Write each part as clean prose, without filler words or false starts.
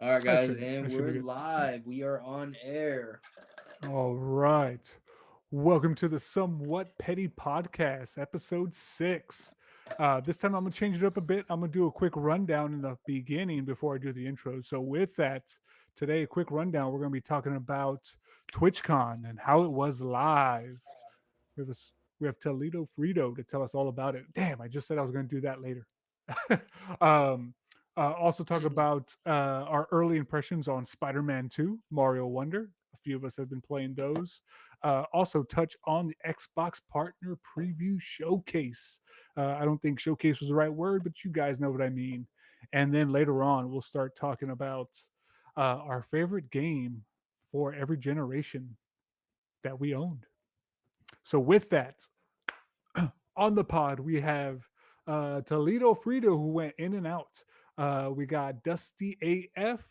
All right, I guys, shouldn't. I and should we're be good. live. We are on air. All right. Welcome to the Somewhat Petty Podcast, episode 6. This time I'm going to change it up a bit. I'm going to do a quick rundown in the beginning before I do the intro. So, with that, today, a quick rundown. We're going to be talking about TwitchCon and how it was live. We have, we have Toledo Frito to tell us all about it. Damn, I just said I was going to do that later. um, also talk about our early impressions on Spider-Man 2, Mario Wonder. A few of us have been playing those. Also touch on the Xbox Partner Preview Showcase. I don't think showcase was the right word, but you guys know what I mean. And then later on, we'll start talking about our favorite game for every generation that we owned. So with that, on the pod, we have Toledo Frito, who went in and out. We got Dusty AF,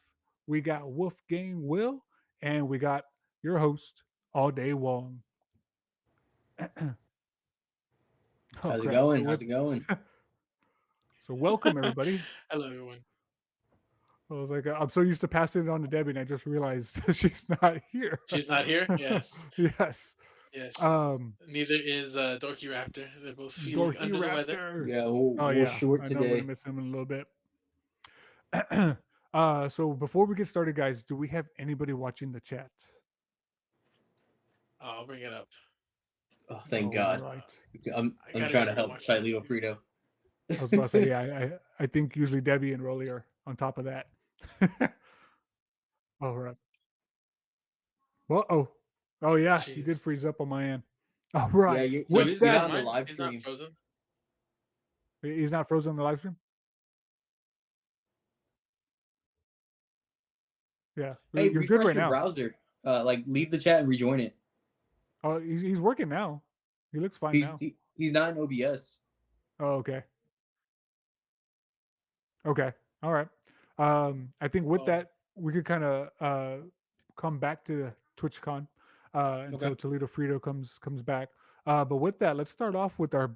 we got Wolfgang Will, and we got your host, All Day Wong. Oh How's it crap! going? How's it going? So welcome everybody. Hello, everyone. I was like, I'm so used to passing it on to Debbie, and I just realized she's not here. She's not here. Yes, Yes. yes. Um, Neither is Dorky Raptor. They're both feeling Dorky under the weather. Raptor. Yeah, Oh we're yeah, short I know I'm gonna today. miss him in a little bit. So before we get started, guys, do we have anybody watching the chat? I'll bring it up. Oh, thank All God. right. I I'm gotta trying go to and help watch that. Toledo Frito. I was about to say, yeah, I think usually Debbie and Rolly are on top of that. All right. Well, oh yeah, he did Jeez. freeze up on my end. All Yeah, right. you, No, you With he's you're not not that, on the mine. live He's not stream. frozen. he's not frozen on the live stream. Yeah, Hey, you're good refresh right your now. browser. Leave the chat and rejoin it. Oh, he's working now. He looks fine He's now. he's not in OBS. Oh, okay. Okay. All right. I think with Oh, that, we could kind of come back to TwitchCon Okay. until Toledo Frito comes back. But with that, let's start off with our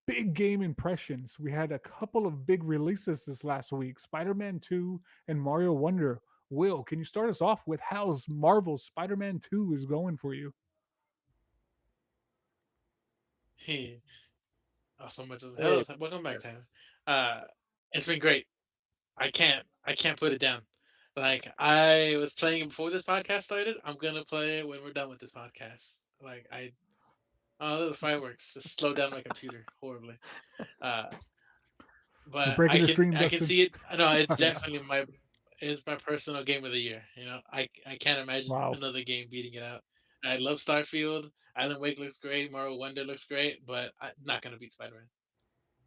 big game impressions. We had a couple of big releases this last week: Spider-Man 2 and Mario Wonder. Will, can you start us off with how's Marvel's Spider-Man 2 is going for you? he. Oh, so much as Hey. hell. Welcome back, Tanner. Uh, it's been great. I can't put it down. Like I was playing it before this podcast started. I'm gonna play it when we're done with this podcast. Like I. Oh, the fireworks just slowed down my computer horribly. Uh, We're but breaking I the can stream, I can Dustin. see it. No, it's Oh, yeah. definitely my personal game of the year. I can't imagine Wow. another game beating it out. I love Starfield. Alan Wake looks great. Mario Wonder looks great, but I'm not gonna beat Spider Man.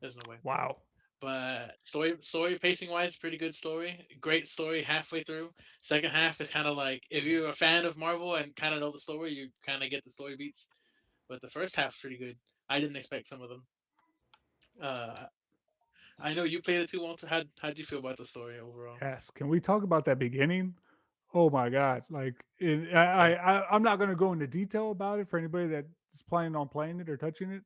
There's no way. Wow. But story pacing wise, pretty good story. Great story halfway through. Second half is kind of like if you're a fan of Marvel and kind of know the story, you kind of get the story beats. But the first half's pretty good. I didn't expect some of them. Uh, I know you played it too, Walter. How do you feel about the story overall? Yes. Can we talk about that beginning? Oh my god! Like, Yeah. I'm not going to go into detail about it for anybody that is planning on playing it or touching it.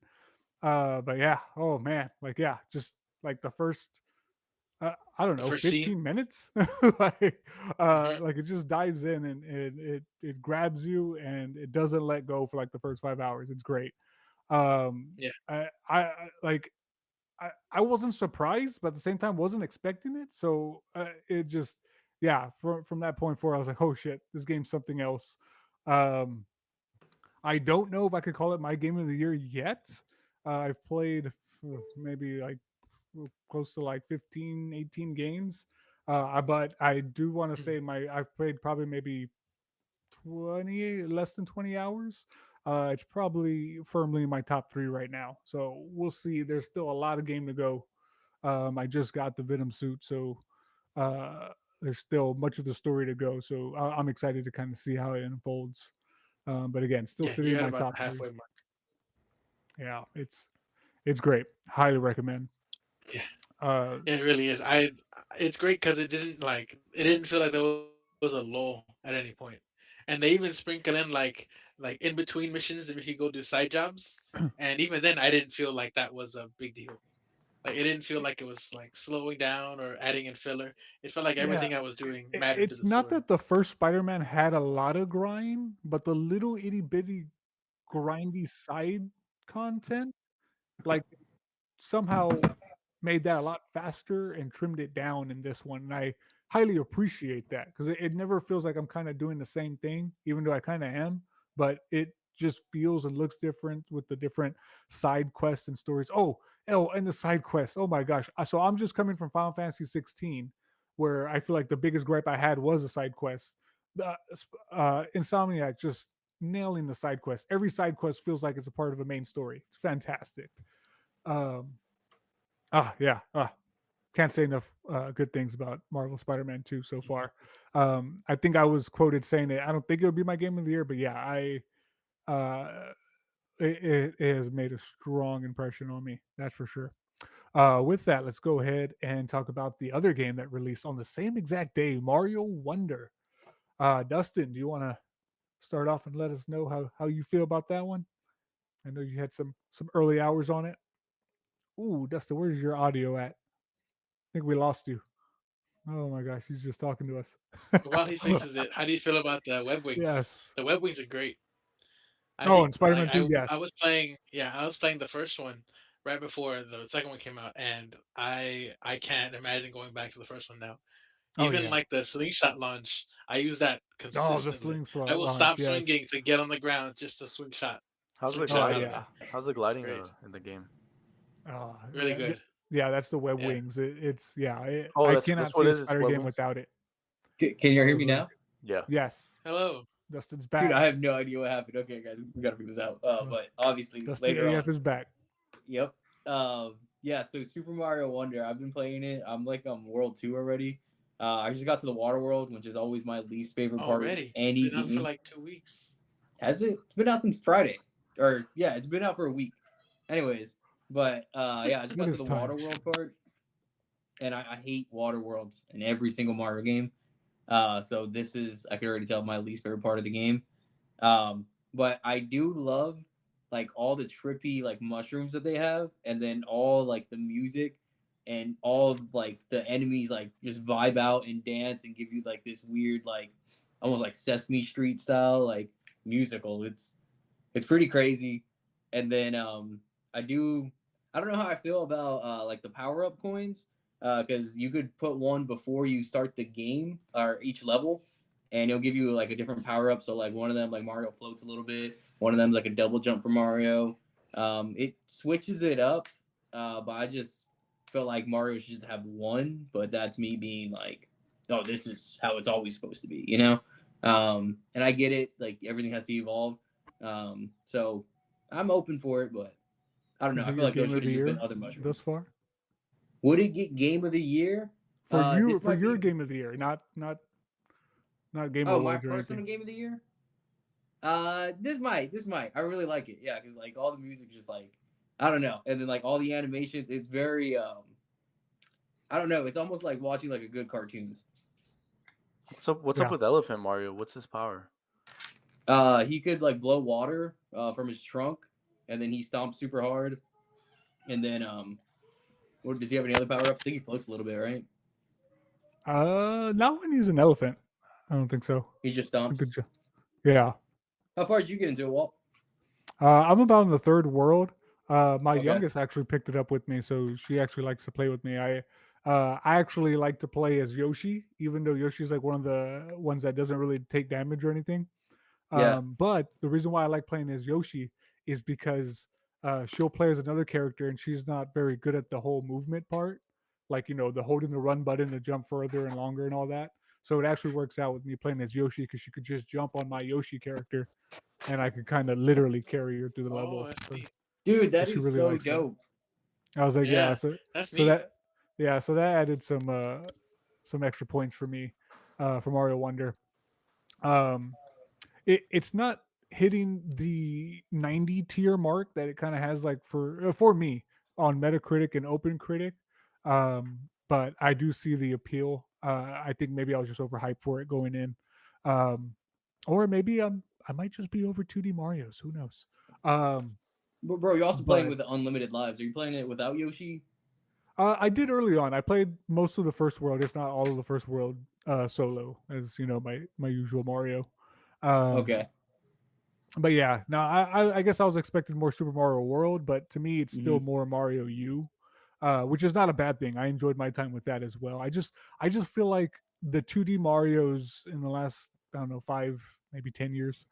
But yeah, oh man, like yeah, just like the first, I don't The know, first scene. 15 minutes, like, Hmm. like it just dives in and it grabs you and it doesn't let go for like the first 5 hours. It's great. Yeah. Like I wasn't surprised, but at the same time wasn't expecting it. So it just yeah, from that point forward, I was like, oh shit, this game's something else. Um, I don't know if I could call it my game of the year yet. I've played maybe like close to like 15, 18 games. But I do want to say I've played probably maybe 20, less than 20 hours. It's probably firmly in my top three right now. So we'll see. There's still a lot of game to go. I just got the Venom suit, so uh, there's still much of the story to go. So I'm excited to kind of see how it unfolds. But again, still Yeah. sitting You're in at my about top the three. halfway mark. Yeah, it's great. Highly recommend. Yeah. Uh, Yeah, it really is. It's great because it didn't feel like there was a lull at any point, and they even sprinkle in like in between missions if you go do side jobs, and even then I didn't feel like that was a big deal. Like it didn't feel like it was like slowing down or adding in filler. It felt like Yeah, everything I was doing mattered to it's the not story. that the first Spider-Man had a lot of grind, but the little itty bitty grindy side content, like somehow made that a lot faster and trimmed it down in this one. And I highly appreciate that because it never feels like I'm kind of doing the same thing, even though I kind of am, but it just feels and looks different with the different side quests and stories. Oh, and the side quests. Oh my gosh. So I'm just coming from Final Fantasy 16, where I feel like the biggest gripe I had was a side quest. The Insomniac just nailing the side quest. Every side quest feels like it's a part of a main story. It's fantastic. Um, yeah. Can't say enough good things about Marvel Spider-Man 2 so far. I think I was quoted saying it. I don't think it would be my game of the year, but yeah, uh, it has made a strong impression on me. That's for sure. With that, let's go ahead and talk about the other game that released on the same exact day, Mario Wonder. Dustin, do you want to start off and let us know how you feel about that one? I know you had some early hours on it. Ooh, Dustin, where's your audio at? I think we lost you. Oh my gosh, he's just talking to us. While he fixes it, how do you feel about the web wings? Yes. The web wings are great. I Oh, think and like Spider-Man 2, I was yes. playing I was playing the first one right before the second one came out, and I can't imagine going back to the first one now. Oh Even yeah. like the slingshot launch, I use that Oh, the consistently. sling I slot will launch, stop yes. swinging to get on the ground just to How's the Oh slingshot out of gliding? there. yeah. How's the gliding Great, in the game? Oh really yeah. good. Yeah, that's the web Yeah. wings. It's yeah. Oh, I that's cannot what see it a is. It's Spider web game wings. without it. Can you I hear was me like, now? Yeah. yes, Hello. Dustin's Dude, back. I have no idea what happened. Okay, guys, we gotta figure this out. Uh, But obviously Dusty later AF on. is back. Yep. Yeah. So Super Mario Wonder, I've been playing it. I'm like on World 2 already. I just got to the Water World, which is always my least favorite part of Already. It's any been out for game. like 2 weeks. Has it? It's been out since Friday, or yeah, it's been out for a week. Anyways, but yeah, I just It got to is the Water time. World part, and I hate Water Worlds in every single Mario game. So this is, I can already tell, my least favorite part of the game. But I do love like all the trippy like mushrooms that they have, and then all like the music and all of, like the enemies like just vibe out and dance and give you like this weird like almost like Sesame Street style like musical. It's pretty crazy. And then I don't know how I feel about like the power up coins because you could put one before you start the game or each level, and it'll give you like a different power up. So like one of them, like Mario floats a little bit. One of them's like a double jump for Mario. It switches it up, but I just felt like Mario should just have one. But that's me being like, oh, this is how it's always supposed to be, you know. And I get it, like everything has to evolve. So I'm open for it, but I don't know. Is I it feel your like those game should of have the just been year other thus mushrooms. far? Would it get Game of the Year? For you, This for might your be. game of the year, not Game Oh, my Awards or personal anything. Game of the Year. This might. I really like it. Yeah, because like all the music, just like I don't know, and then like all the animations, it's very I don't know. It's almost like watching like a good cartoon. What's up Yeah. with Elephant Mario? What's his power? He could like blow water from his trunk, and then he stomps super hard, and then what, does he have any other power ups? I think he floats a little bit, right? Not when he's an elephant. I don't think so. He just I think stomps. yeah. How far did you get into it, Walt? I'm about in the third world. My Okay. youngest actually picked it up with me, so she actually likes to play with me. I actually like to play as Yoshi, even though Yoshi's like one of the ones that doesn't really take damage or anything. Yeah. But the reason why I like playing as Yoshi is because she'll play as another character, and she's not very good at the whole movement part, like the holding the run button to jump further and longer and all that. So it actually works out with me playing as Yoshi because she could just jump on my Yoshi character and I could kind of literally carry her through the Oh, level. that's So, neat. Dude, so that she is really so likes that. dope. I was like, yeah, Yeah, so that's so neat. that yeah, so that added some extra points for me for Mario Wonder. Um, it's not hitting the 90 tier mark that it kind of has like for me on Metacritic and OpenCritic. But I do see the appeal. I think maybe I was just overhyped for it going in. Um, or maybe I might just be over 2D Mario's. Who knows? Um, But bro, you're also playing but with the unlimited lives. Are you playing it without Yoshi? I did early on. I played most of the first world, if not all of the first world, solo, as you know, my usual Mario. Um, Okay. but yeah, no, I guess I was expecting more Super Mario World, but to me, it's still Hmm. more Mario U, which is not a bad thing. I enjoyed my time with that as well. I just feel like the 2D Mario's in the last, I don't know, 5 maybe 10 years,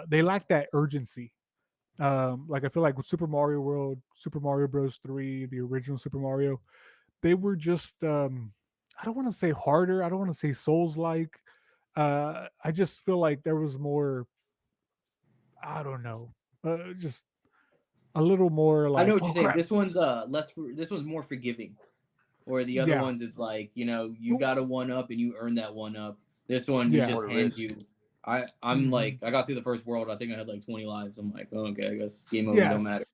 they lack that urgency. Like I feel like with Super Mario World, Super Mario Bros. 3, the original Super Mario, they were just I don't want to say harder, I don't want to say Souls like. I just feel like there was more, I don't know, just a little more I know like, what oh you're saying. crap, This one's more forgiving. Or the other yeah, ones, it's like, you oh, got a one up and you earn that one up. This one, he yeah, just More hands risk. you. I'm hmm like, I got through the first world. I think I had like 20 lives. I'm like, oh, okay, I guess game overs don't matter. yes,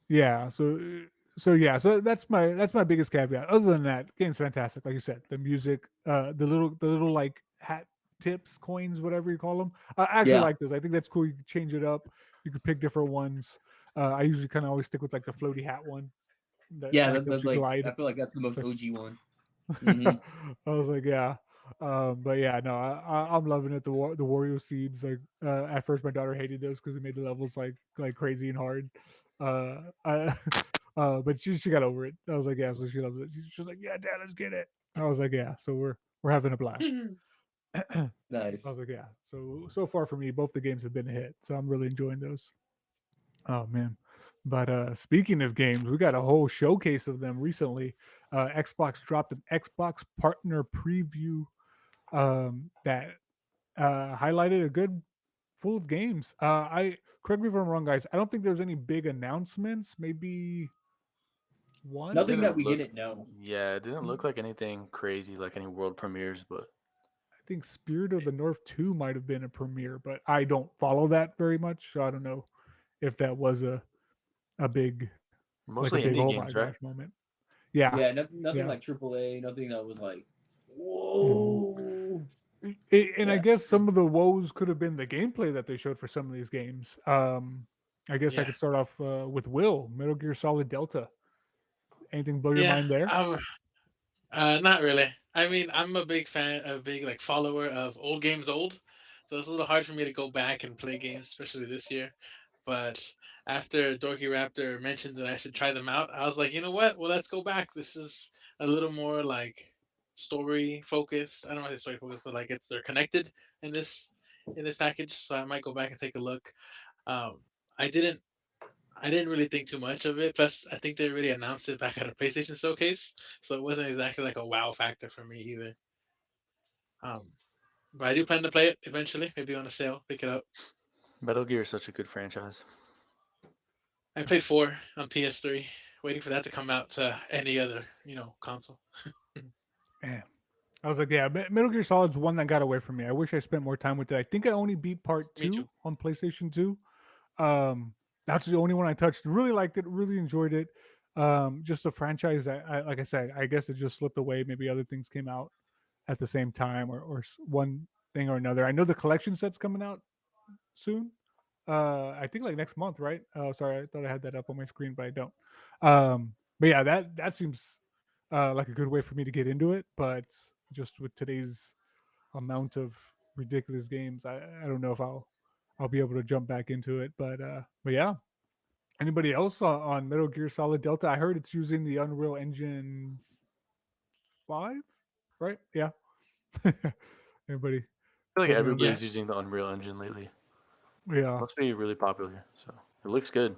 yeah. So yeah, so that's my biggest caveat. Other than that, game's fantastic. Like you said, the music, the little like hat tips, coins, whatever you call them. I actually Yeah, like those. I think that's cool. You can change it up. You could pick different ones. I usually kind of always stick with like the floaty hat one that yeah, like helps that's you like, glide. I feel like that's the It's most like OG one. Hmm. I was like, yeah. But yeah, no, I'm loving it. The Wario seeds, like at first my daughter hated those because it made the levels like crazy and hard. I, but she got over it. I was like, yeah, so she loves it. She's like, yeah, Dad, let's get it. I was like, yeah, so we're having a blast. I was Nice. like, yeah. So far for me, both the games have been a hit, so I'm really enjoying those. Oh man. But speaking of games, we got a whole showcase of them recently. Xbox dropped an Xbox partner preview that highlighted a good full of games. I correct me if I'm wrong, guys. I don't think there was any big announcements. Maybe It one. Nothing that didn't we look. didn't know. Yeah, it didn't Mm, look like anything crazy, like any world premieres. But I think Spirit of the North 2 might have been a premiere, but I don't follow that very much, so I don't know if that was a big, like a mostly big oh indie my games, gosh right? moment. Yeah, Yeah, nothing yeah. like AAA. Nothing that was like, Mhm. whoa. And I Yeah. guess some of the woes could have been the gameplay that they showed for some of these games. I guess I Yeah, could start off with Will, Metal Gear Solid Delta. Anything blow your yeah. mind there? Not really. I mean, I'm a big fan, a big like follower of old games old, so it's a little hard for me to go back and play games, especially this year. But after Dorky Raptor mentioned that I should try them out, I was like, you know what? Well, let's go back. This is a little more like story focused. I don't want to say story focused, but like they're connected in this package. So I might go back and take a look. Um, I didn't I didn't really think too much of it. Plus, I think they already announced it back at a PlayStation showcase, so it wasn't exactly like a wow factor for me either. Um, but I do plan to play it eventually, maybe on a sale, pick it up. Metal Gear is such a good franchise. I played 4 on PS3, waiting for that to come out to any other, console. Man, I was like, yeah, Metal Gear Solid's one that got away from me. I wish I spent more time with it. I think I only beat part Me too. two on PlayStation 2. Um, that's the only one I touched. Really liked it. Really enjoyed it. Just a franchise that, like I said, I guess it just slipped away. Maybe other things came out at the same time, or one thing or another. I know the collection set's coming out soon. I think like next month, right? Oh, sorry, I thought I had that up on my screen, but I don't. But yeah, that seems like a good way for me to get into it. But just with today's amount of ridiculous games, I don't know if I'll be able to jump back into it. But yeah. Anybody else on Metal Gear Solid Delta? I heard it's using the Unreal Engine 5, right? Yeah. Anybody I feel like let me know in the Yeah. everybody's using the Unreal Engine lately. yeah, Must be really popular. So it looks good.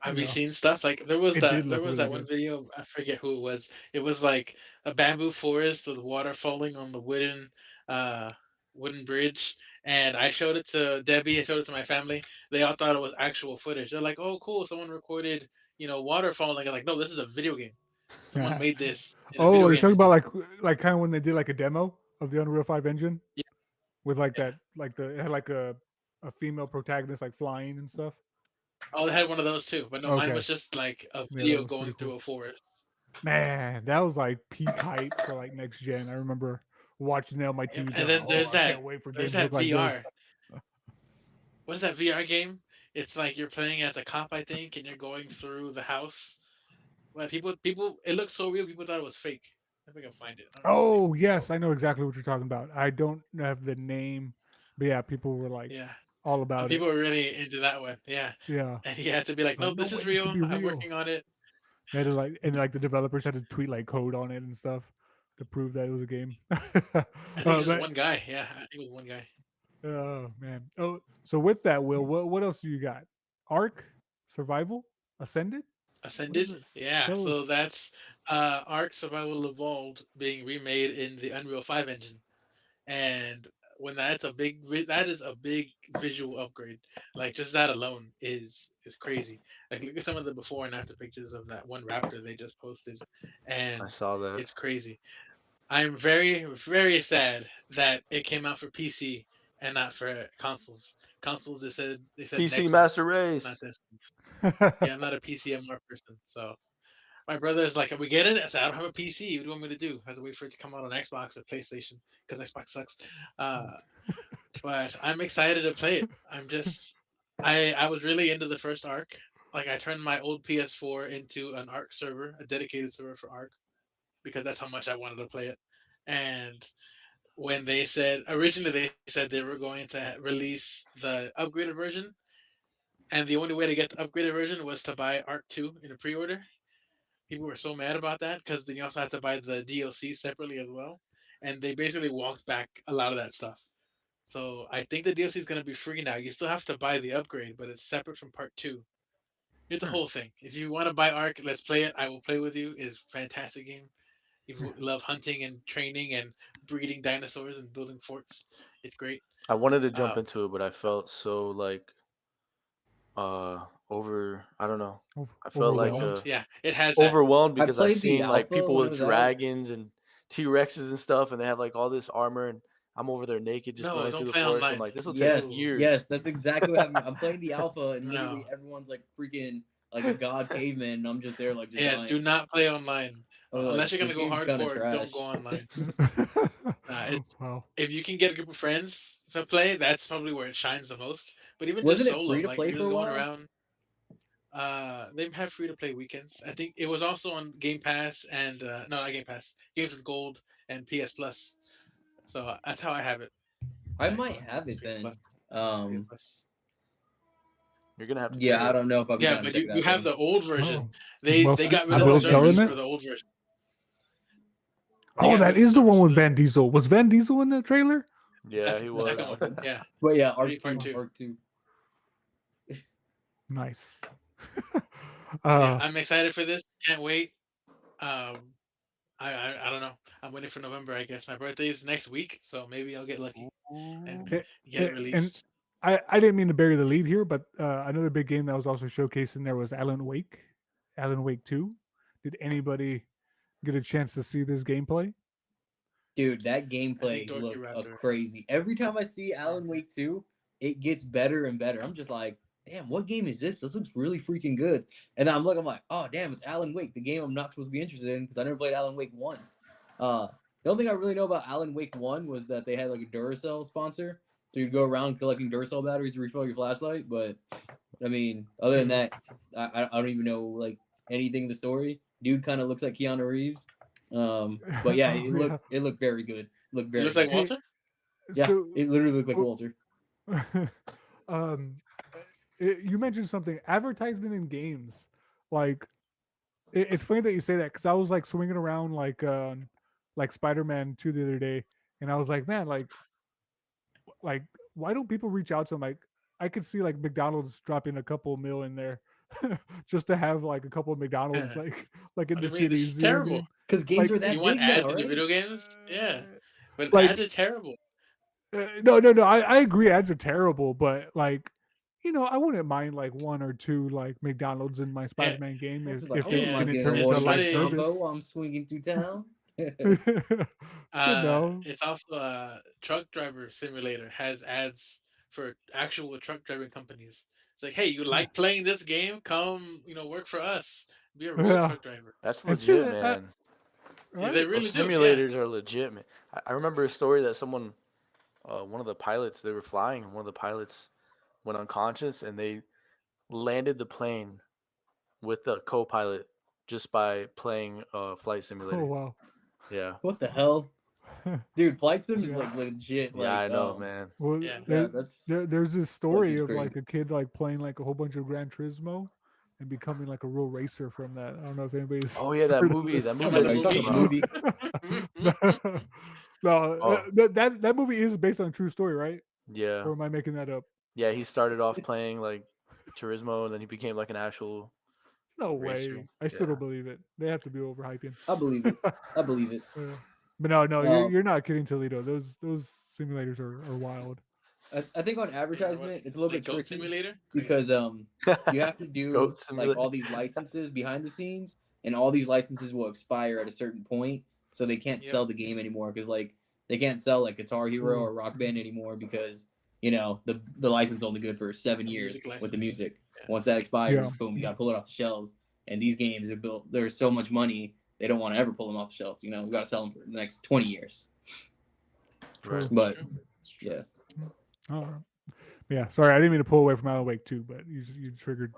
Have you yeah. seen stuff like there was It that did there look was really that one good. video, I forget who it was. It was like a bamboo forest with water falling on the uh wooden bridge, and I showed it to Debbie, I showed it to my family. They all thought it was actual footage. They're like, "Oh, cool, someone recorded, water falling." I'm like, "No, this is a video game. Someone made this in a Oh, video are you game talking engine." about like kind of when they did like a demo of the Unreal 5 engine Yeah, with like yeah. that like the it had like a female protagonist like flying and stuff? Oh, they had one of those too, but no, mine Okay. was just like a Yeah, that video was pretty going through cool. a forest. Man, that was like peak hype for like next gen. I remember watching that on my Yep. TV And being like, then "Oh, I can't wait for there's games to that look like this." VR. What is that VR game? It's like you're playing as a cop, I think, and you're going through the house. But people, it looked so real. People thought it was fake. If I can find it, I don't know what the name Oh of the show. yes, I know exactly what you're talking about. I don't have the name, but yeah, people were like Yeah, all about it. people were really into that one. Yeah, Yeah, and he had to be like, like "No, no this way, is this could real. be I'm real. working on it." They had to like, and like the developers had to tweet like code on it and stuff to prove that it was a game. I think just But one guy. Yeah, I think it was one guy. oh man. Oh, so with that, Will, what else do you got? Ark, Survival, Ascended. What is Ascended. this? Yeah, Tell so us. that's Ark Survival Evolved being remade in the Unreal 5 engine. And when that is a big visual upgrade. Like just that alone is crazy. Like look at some of the before and after pictures of that one raptor they just posted, I and saw that. it's crazy. I'm very very sad that it came out for PC and not for consoles. Consoles they said PC next month, Master not Race. this month. Yeah, I'm not a PCMR person, so my brother is like, "Are we getting it?" I said, "I don't have a PC. What do you want me to do? I have to wait for it to come out on Xbox or PlayStation because Xbox sucks." Uh, but I'm excited to play it. I was really into the first Ark. Like I turned my old PS4 into an Ark server, a dedicated server for Ark, because that's how much I wanted to play it. And when they said originally they said they were going to release the upgraded version, and the only way to get the upgraded version was to buy Ark 2 in a pre-order. People were so mad about that because then you also have to buy the DLC separately as well, and they basically walked back a lot of that stuff. So I think the DLC is going to be free now. You still have to buy the upgrade, but it's separate from part two. It's a Hmm. whole thing. If you want to buy Ark, let's play it. I will play with you. It's a fantastic game. If you love hunting and training and breeding dinosaurs and building forts, it's great. I wanted to jump Um, into it, but I felt so like over. I don't know. I felt like Overwhelmed. Overwhelmed. Yeah, it has that. overwhelmed I because I played the seen like alpha people when it with was out. dragons and T Rexes and stuff, and they have like all this armor, and I'm over there naked just No, running through don't the play forest. I'm online. like, this will take Yes, Ooh, years. yes, that's exactly what happened. I'm playing the alpha, and no. literally everyone's like freaking like a god caveman, and I'm just there like just Yes, dying. do not play online. I was Unless like, you're this gonna go game's kind of hardcore, don't go trash. online. It's Wow. if you can get a group of friends to play, that's probably where it shines the most. But even just Wasn't it solo, free to like play you're for just a going while? around. They have free to play weekends. I think it was also on Game Pass and no, not Game Pass, Games with Gold and PS Plus. So that's how I have it. I My might Xbox have it PS then. Plus, PS Um, Plus. You're gonna have to get yeah, I it. don't know if I'll be Yeah, down to but check you, it you out have then. the old Oh, version. well, They got rid of Oh, the Will that's selling servers true. it. for the old version. They Oh, got that rid of the is the servers one for with the Van Diesel. Was Van Diesel in the trailer? Yeah, that's he the No, second was. one. that one. Yeah, But yeah, already Arc part two, two. Arc two. Nice. Yeah, uh, I'm excited for this. Can't wait. Um, I don't know. I'm waiting for November. I guess my birthday is next week, so maybe I'll get lucky and Ooh. get it and released. I didn't mean to bury the lead here, but another big game that was also showcased in there was Alan Wake 2. Did anybody get a chance to see this gameplay? Dude, that I think gameplay Dorky looked Raptor. crazy. Every time I see Alan Mhm. Wake 2, it gets better and better. I'm just like, damn, what game is this? This looks really freaking good. And then I'm like, oh damn, it's Alan Wake, the game I'm not supposed to be interested in because I never played Alan Wake 1. Uh the only thing I really know about Alan Wake 1 was that they had like a Duracell sponsor. So you'd go around collecting Duracell batteries to refill your flashlight. But I mean, other than Mhm. that, I don't even know like anything in the story. Dude kind of looks like Keanu Reeves. But yeah, Oh yeah. it looked very good. Looked He very looks like good. Hey, Walter. Yeah, so it literally looked like oh, Walter. um, you mentioned something advertisement in games. Like it's funny that you say that because I was like swinging around like Spider-Man 2 the other day, and I was like, man, like why don't people reach out to them? Like I could see like McDonald's dropping a couple mil in there just to have like a couple of McDonald's I like in the mean, this is cities. You know what I terrible. mean? Because games Like are You that want big now, ads in your right? video games? Yeah, but like ads are terrible. no. I agree. Ads are terrible, but like. You know, I wouldn't mind like one or two like McDonald's in my Yeah, Spider-Man game I was just like, I if wouldn't yeah. mind it getting a turned It's into a Whataburger live funny. combo service. while I'm swinging through town. You know, It's also a truck driver simulator has ads for actual truck driving companies. It's like, hey, you like playing this game? Come, work for us. Be a real yeah. truck driver. That's And see legit, that, man. Yeah, they right? Those really do. Yeah. simulators are legit, man. I remember a story that someone, one of the pilots, they were flying, and one of the pilots went unconscious, and they landed the plane with the co-pilot just by playing Flight Oh Simulator. wow. Yeah. What the hell, dude? Flight Sim is Yeah. like legit. Yeah, Like, I know, man. Well, Yeah. yeah, that's there's this Flight story Sim's of crazy. like a kid like playing like a whole bunch of Gran Turismo and becoming like a real racer from that. I don't know if anybody's Oh yeah, that heard of movie. this. That Talking movie about Are that you the just talking came about out. the movie? No, Oh that movie is based on a true story, right? yeah, Or am I making that up? yeah. He started off playing like Turismo, and then he became like an actual No racer. way. I still Yeah. don't believe it. They have to be overhyping. I believe it. I believe it. But no, Uh, you're not kidding, Toledo. Those simulators are wild. I think on Yeah, what, advertisement it's a little like bit Goat tricky Simulator? because you have to do Goat like Simulator. all these licenses behind the scenes, and all these licenses will expire at a certain point, so they can't Yep. sell the game anymore because like they can't sell like Guitar Hero True. or Rock Band anymore because the license is only good for 7 The years music with the license. music. Yeah. Once that expires, Yeah. boom, you got to pull it off the shelves. And these games are built. There's so much money they don't want to ever pull them off the shelves. You know, we got to sell them for the next 20 years. True. But True. yeah. All right. Yeah, sorry, I didn't mean to pull away from Alan Wake 2, but you triggered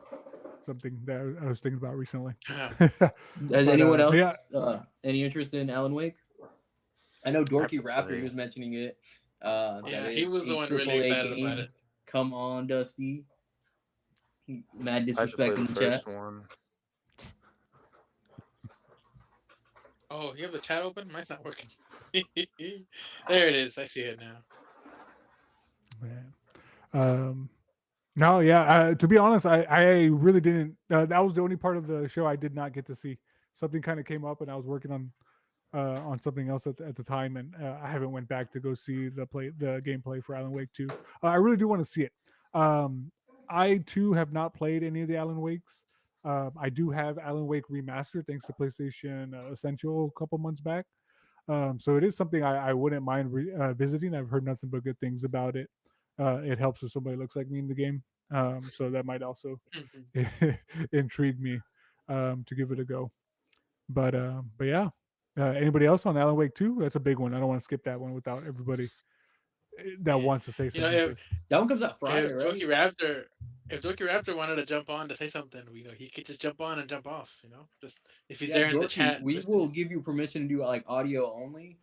something that I was thinking about recently. Has But, anyone else yeah. any interest in Alan Wake? I know Dorky to Raptor play. was mentioning it. Yeah, That he is was the a one really AAA excited game. about it. Come on, Dusty. Mad I had to play disrespect in the the chat. first one. Oh, you have the chat open? Mine's not working. There it is. I see it now. Man. No, yeah. To be honest, I really didn't. That was the only part of the show I did not get to see. Something kind of came up, and I was working on something else at the time, and I haven't went back to go see the gameplay for Alan Wake 2. I really do want to see it. I too have not played any of the Alan Wakes. I do have Alan Wake Remastered thanks to PlayStation Essential a couple months back. So it is something I wouldn't mind visiting. I've heard nothing but good things about it. It helps if somebody looks like me in the game. So that might also intrigue me to give it a go. But yeah. Anybody else on Alan Wake 2? That's a big one. I don't want to skip that one without everybody that wants to say You know, something. if, That one comes out Friday, if right? Dorky Raptor wanted to jump on to say something, he could just jump on and jump off. Just if he's Yeah, there in the Dorky, chat. we will give you permission to do like audio only.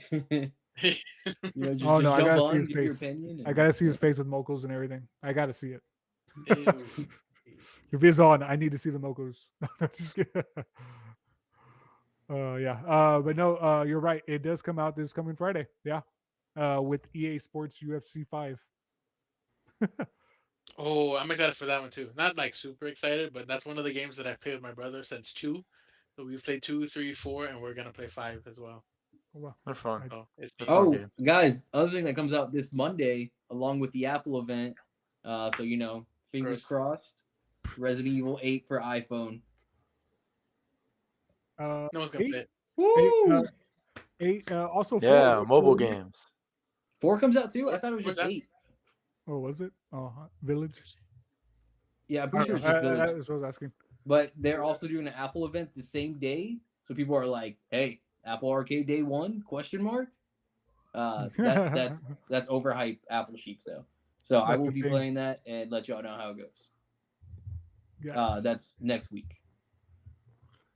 Just Oh, no, I jump gotta see on, his give your face. opinion. I gotta see his face with mocos and everything. I gotta see it. Ew. If it's on, I need to see the mocos. Just kidding. Yeah. But no, you're right. It does come out this coming Friday. Yeah. With EA Sports UFC 5. Oh, I'm excited for that one too. Not like super excited, but that's one of the games that I've played with my brother since 2. So we've played 2, 3, 4, and we're gonna play 5 as well. Wow. They're fun. So it's They're fun Oh, games. guys, other thing that comes out this Monday along with the Apple event. So fingers Gross. crossed. Resident Evil 8 for iPhone. No one's gonna 8, play it. Woo! 8 also 4. Yeah, right? mobile 4. games. 4 comes out too. I thought it was Where's just that? 8. Oh, was it? Oh, Village. Yeah, I'm I pretty sure don't it's know. just Village. That's what I was asking. But they're also doing an Apple event the same day, so people are like, "Hey, Apple Arcade Day 1?" Question mark. That's overhyped Apple sheets though. So I That's will the be thing. playing that and let y'all know how it goes. Yes. That's next week.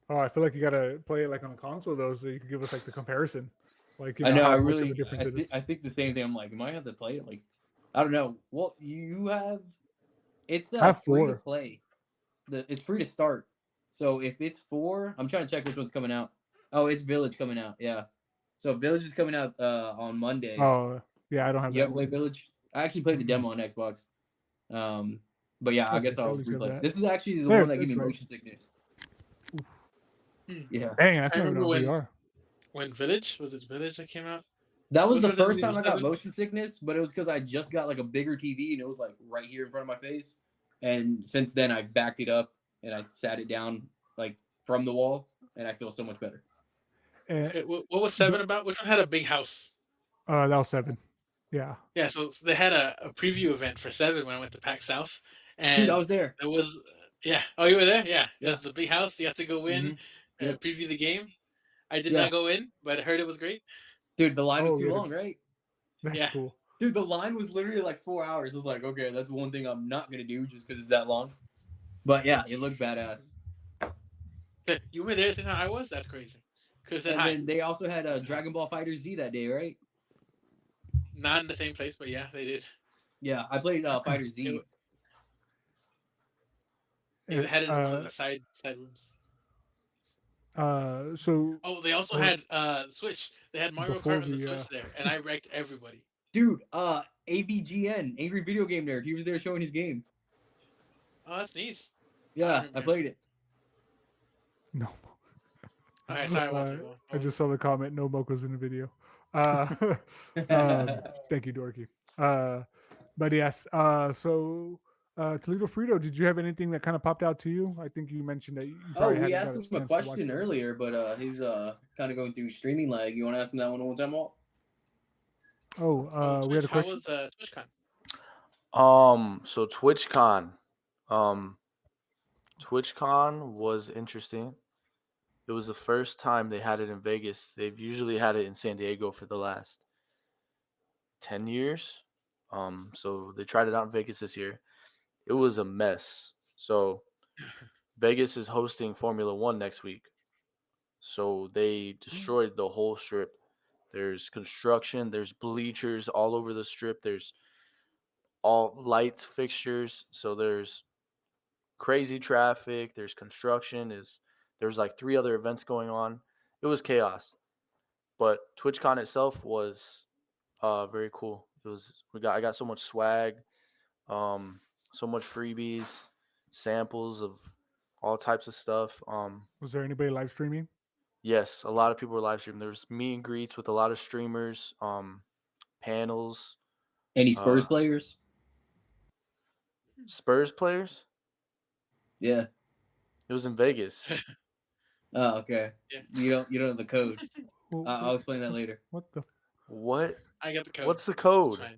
Oh, I feel like you gotta play it like on a console though, so you can give us like the comparison. Like I know. how I much really. of a difference it is. I think the same thing. I'm like, am I gonna have to play it? Like, I don't know. Well, you have. It's I have free to 4. play. It's free to start. So if it's 4, I'm trying to check which one's coming out. Oh, it's Village coming out. Yeah. So Village is coming out on Monday. Oh, yeah, I don't have You that ever play one. Village? I actually played the demo on Xbox. But yeah, I Okay, guess so at I'll least you have replay. that. This is actually the Yeah, one that gave me that's right. motion sickness. Hmm. Yeah. Dang, that's I not even remember on VR. when Village was it Village that came out? That was Which the Resident first Evil time I got 7? motion sickness, but it was because I just got like a bigger TV and it was like right here in front of my face. And since then, I backed it up and I sat it down like from the wall, and I feel so much better. What was 7 about? Which one had a big house? That was 7. Yeah. Yeah, so they had a preview event for 7 when I went to PAX South, and Dude, I was there. it was Oh, you were there? Yeah, Yeah. there's the big house. You have to go in, Yep. preview the game. I did Yeah. not go in, but I heard it was great. Dude, the line was too really? long, right? That's Yeah. cool. Dude, the line was literally like 4 hours. I was like, okay, that's one thing I'm not gonna do just because it's that long. But yeah, it looked badass. You were there the same time I was. That's crazy. Could have said And hi. then they also had Dragon Ball Fighter Z that day, right? Not in the same place, but yeah, they did. Yeah, I played Fighter It, Z. it And, had it in one of the side rooms. so Oh, they also or had Switch. They had Mario before Kart on the we Switch there, and I wrecked everybody. Dude, AVGN, Angry Video Game Nerd, he was there showing his game. Oh, that's neat. I don't Yeah, I remember him. played it. no, Okay, sorry, Walter. I just saw the comment. No Moco's in the video. Thank you, Dorky. But yes. So Toledo Frito, did you have anything that kind of popped out to you? I think you mentioned that you Oh, probably we hadn't asked got a him a chance to watch question it. earlier, but he's kind of going through streaming lag. You want to ask him that one time, Walt? Oh, we had a Twitch. How question. was TwitchCon? So um, TwitchCon was interesting. It was the first time they had it in Vegas. They've usually had it in San Diego for the last 10 years. So they tried it out in Vegas this year. It was a mess. So Vegas is hosting Formula One next week. So they destroyed the whole strip. There's construction, there's bleachers all over the strip, there's all lights, fixtures. So there's crazy traffic, there's construction, there's like three other events going on. It was chaos. But TwitchCon itself was very cool. I got so much swag, um, so much freebies, samples of all types of stuff. Was there anybody live streaming? Yes, a lot of people were live streaming. There was meet and greets with a lot of streamers, panels, Any Spurs uh, players? Spurs players. Yeah. It was in Vegas. Oh, okay. Yeah. You don't know the code. Well, I'll explain that later. what the? What? I got the code. What's the code? Fine.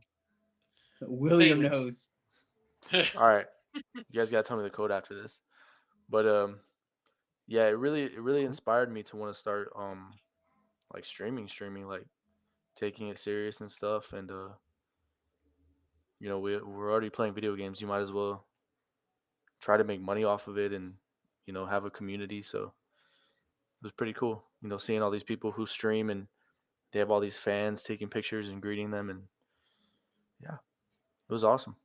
William Say it. knows. All right, you guys gotta tell me the code after this. But yeah, it really inspired me to want to start like streaming, like taking it serious and stuff. And we're already playing video games. You might as well try to make money off of it and have a community. So it was pretty cool. Seeing all these people who stream and they have all these fans taking pictures and greeting them, and yeah, it was awesome.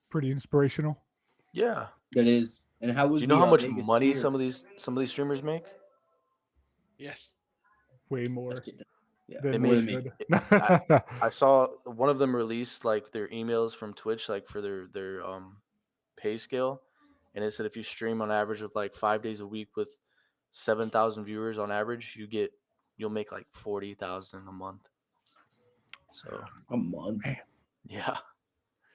Pretty inspirational. Yeah. That is. And how Do was you know the how much Vegas money Sphere? some of these streamers make? Yes. Way more Yeah, than They more they than make me. should. I saw one of them released like their emails from Twitch, like for their pay scale, and it said if you stream on average of like 5 days a week with 7,000 viewers on average, you'll make like 40,000 a month. So A month. yeah,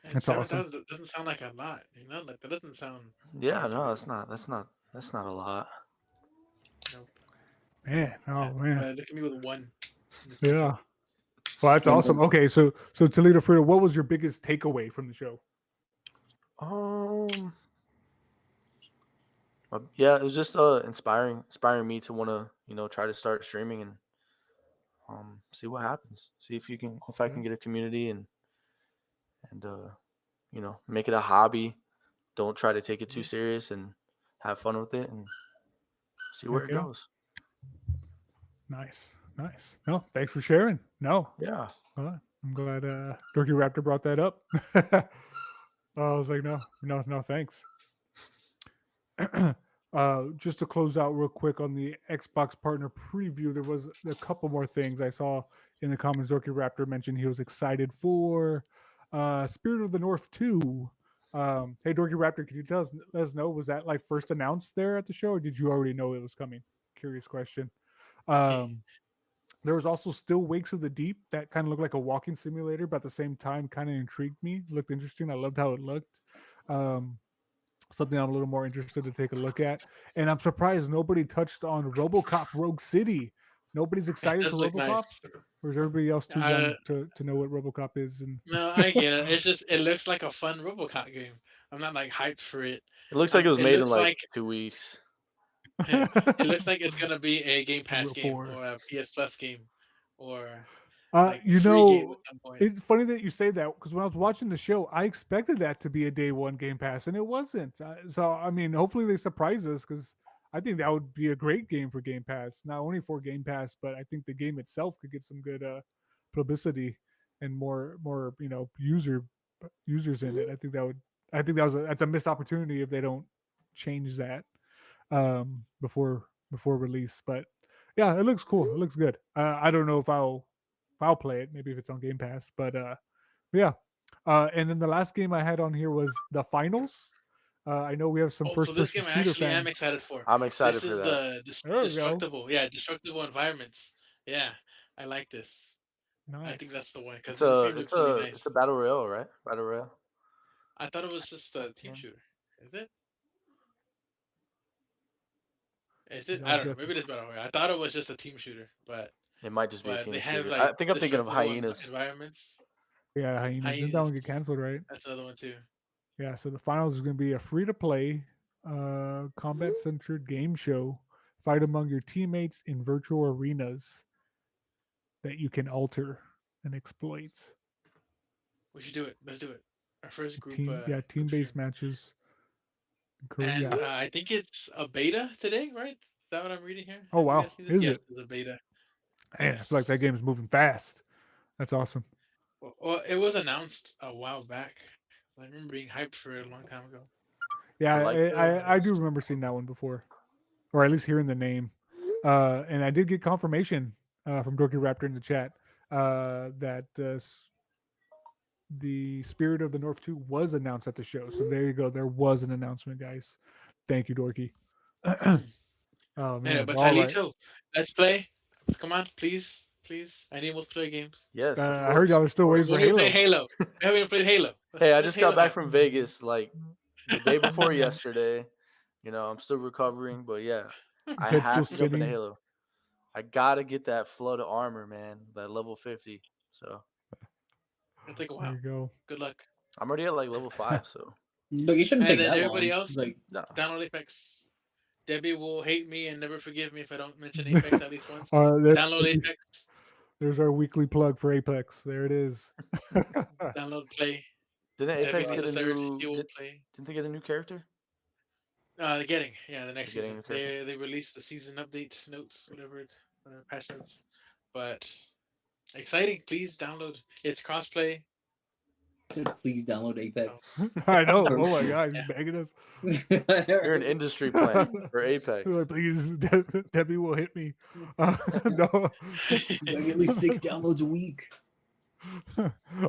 And That's awesome. 7,000 doesn't sound like a lot. Like that doesn't sound. yeah, no, that's not a lot. Nope. Man, oh man, Look at me with one. yeah. Well, that's One awesome. month. Okay, so Toledo Frito, what was your biggest takeaway from the show? Um, yeah, it was just inspiring me to want to try to start streaming and see what happens. See if I can get a community and make it a hobby. Don't try to take it too serious and have fun with it and see where Heck it yeah. goes. Nice. No, thanks for sharing. No, Yeah. I'm glad Dorky Raptor brought that up. I was like, no, thanks. Just to close out real quick on the Xbox partner preview, there was a couple more things I saw in the comments. Dorky Raptor mentioned he was excited for Spirit of the North 2. Hey, Dorky Raptor, can you let us know, was that like first announced there at the show, or did you already know it was coming? Curious question. There was also Still Wakes of the Deep that kind of looked like a walking simulator, but at the same time kind of intrigued me. Looked interesting. I loved how it looked. Something I'm a little more interested to take a look at. And I'm surprised nobody touched on RoboCop Rogue City. Nobody's excited for look RoboCop, nice. or is everybody else too young to know what RoboCop is? And No, I get it. It's just it looks like a fun RoboCop game. I'm not like hyped for it. It looks like it was It made in looks like like 2 weeks. it looks like it's gonna be a Game Pass Real game forward. or a PS Plus game or you free game know, at some point. it's funny that you say that because when I was watching the show, I expected that to be a day one Game Pass, and it wasn't. So I mean, hopefully they surprise us because I think that would be a great game for Game Pass. Not only for Game Pass, but I think the game itself could get some good publicity and more users in it. I think that would. I think that's a missed opportunity if they don't change that before release. But yeah, it looks cool. It looks good. I don't know if I'll play it. Maybe if it's on Game Pass. But yeah. And then the last game I had on here was the finals. I know we have some Oh, so first this person game I shooter actually am fans. excited for. I'm excited This for is that. the There we go. destructible environments. Yeah, I like this. I think Nice. that's the one because It's the a scene it's looks really a nice. it's a battle royale, right? Battle royale. I thought it was just a team Yeah. shooter. Is it? Is You it? guys I don't know. guess. Maybe it is Battle Royale. I thought it was just a team shooter, It might just be a they team have shooter. like I think I'm thinking of destructible hyenas. environments. Yeah, Hyenas. Didn't that one get Hyenas. canceled, right? That's another one too. Yeah, so the finals is going to be a free to play, combat centered game show. Fight among your teammates in virtual arenas that you can alter and exploit. We should do it. Let's do it. Our first group. Team Group stream. based matches. And Yeah. I think it's a beta today, right? Is that what I'm reading here? Oh Have you wow, guys seen this? is Yes, it? it's a beta. Man, I feel like that Yes. game is moving fast. That's awesome. Well, it was announced a while back. I remember being hyped for it a long time ago. Yeah, I like I do this. remember seeing that one before, or at least hearing the name. And I did get confirmation from Dorky Raptor in the chat that the Spirit of the North 2 was announced at the show. So there you go. There was an announcement, guys. Thank you, Dorky. Oh Yeah, man! but All right. Talito, let's play. Come on, please, please. I need multiplayer games. Yes, of I heard y'all course. are still waiting for When do we play Halo. Halo? We haven't even played Halo. Hey, I When's just got Halo back from happen? Vegas like the day before yesterday. I'm still recovering, but yeah, His I head's still have to jump into spinning. Halo. I gotta get that flood of armor, man. That level 50. So It'll take a There while. you go. Good luck. I'm already at like level 5. So Look, it shouldn't And take then that everybody long. else, It's like no. download Apex. Debbie will hate me and never forgive me if I don't mention Apex at least once. There- Download Apex. there's our weekly plug for Apex. There it is. Download play. Didn't Debbie Apex needs get a a third. new? She will play. Didn't they get a new character? They're getting the next They're getting a season. new character. They released the season update notes, whatever patch notes. But exciting! Please download. It's crossplay. please download Apex. I know. For Oh my real. god, Yeah. he's begging us. You're an industry plant for Apex. Like, please, Debbie will hit me. No. Like at least 6 downloads a week.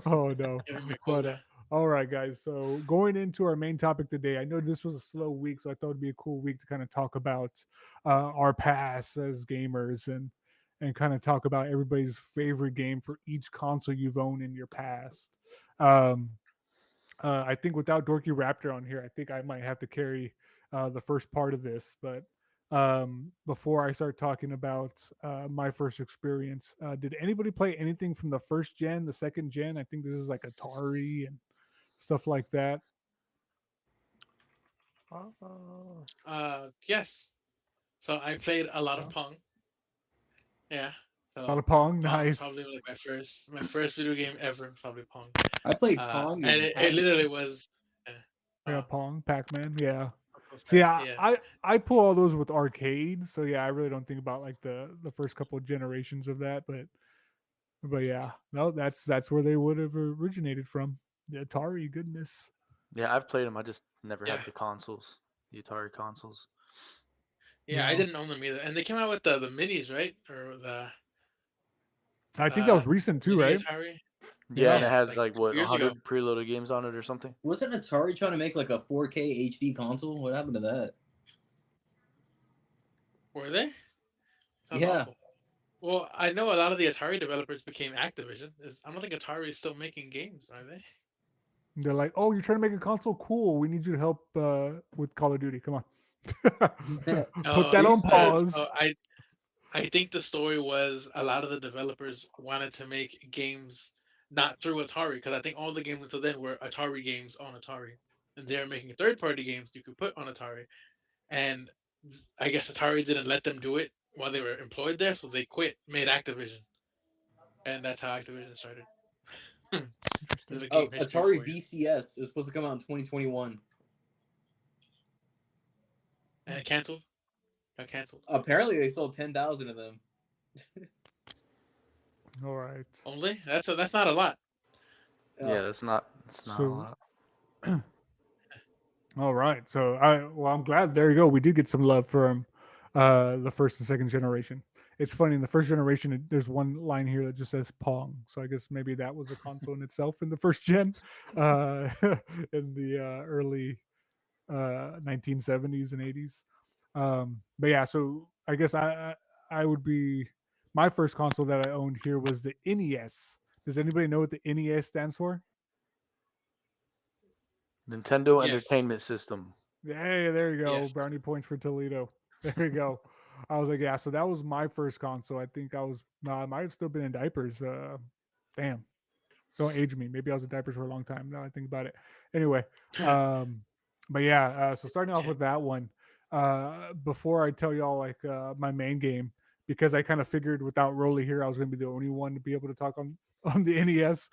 Oh no. Give me a But quota. all right, guys. So going into our main topic today, I know this was a slow week, so I thought it'd be a cool week to kind of talk about our past as gamers and kind of talk about everybody's favorite game for each console you've owned in your past. Um, I think without Dorky Raptor on here, I think I might have to carry the first part of this. But before I start talking about my first experience, did anybody play anything from the first gen, the second gen? I think this is like Atari and stuff like that. Yes. So I played a lot of Pong. Yeah. So A lot of Pong, Pong was nice. probably like my first video game ever. Probably Pong. I played Pong And it literally was. Yeah, uh, Pong, Pac-Man, yeah. was See, that? I pull all those with arcades, so yeah, I really don't think about like the first couple of generations of that, but yeah, no, that's where they would have originated from. The Atari, goodness. Yeah, I've played them. I just never Yeah. had the consoles, the Atari consoles. Yeah, I No. didn't own them either. And they came out with the minis, right? Or the I think that was recent too, mini right? Atari. Yeah, and it Yeah, has like like what 2 years ago. 100 preloaded games on it or something. Wasn't Atari trying to make like a 4K HD console? What happened to that? Were they? Sounds Yeah. awful. Well, I know a lot of the Atari developers became Activision. I don't think Atari is still making games, are they? They're like, oh, you're trying to make a console? Cool. We need you to help with Call of Duty. Come on. Put that on pause. So I think the story was a lot of the developers wanted to make games not through Atari, because I think all the games until then were Atari games on Atari, and they're making third-party games you could put on Atari, and I guess Atari didn't let them do it while they were employed there, so they quit, made Activision, and that's how Activision started. Interesting. Oh, Atari VCS. It was supposed to come out in 2021. And it canceled. got canceled. Apparently, they sold 10,000 of them. All right. Only that's not a lot. Yeah, it's not a So, lot. all right. So I'm glad. There you go. We did get some love from the first and second generation. It's funny in the first generation. There's one line here that just says Pong. So I guess maybe that was a console in itself in the first gen, uh, in the early 1970s and 80s. But yeah, so I guess I would be my first console that I owned here was the NES. Does anybody know what the NES stands for? Nintendo Yes. Entertainment System. Hey, there you go. Yes. Brownie points for Toledo. There you go. I was like, yeah. So that was my first console. I think I was. I might have still been in diapers. Damn. Don't age me. Maybe I was in diapers for a long time. Now I think about it. Anyway, but yeah. So starting off with that one. Before I tell y'all like my main game, because I kind of figured without Rolly here, I was going to be the only one to be able to talk on the NES.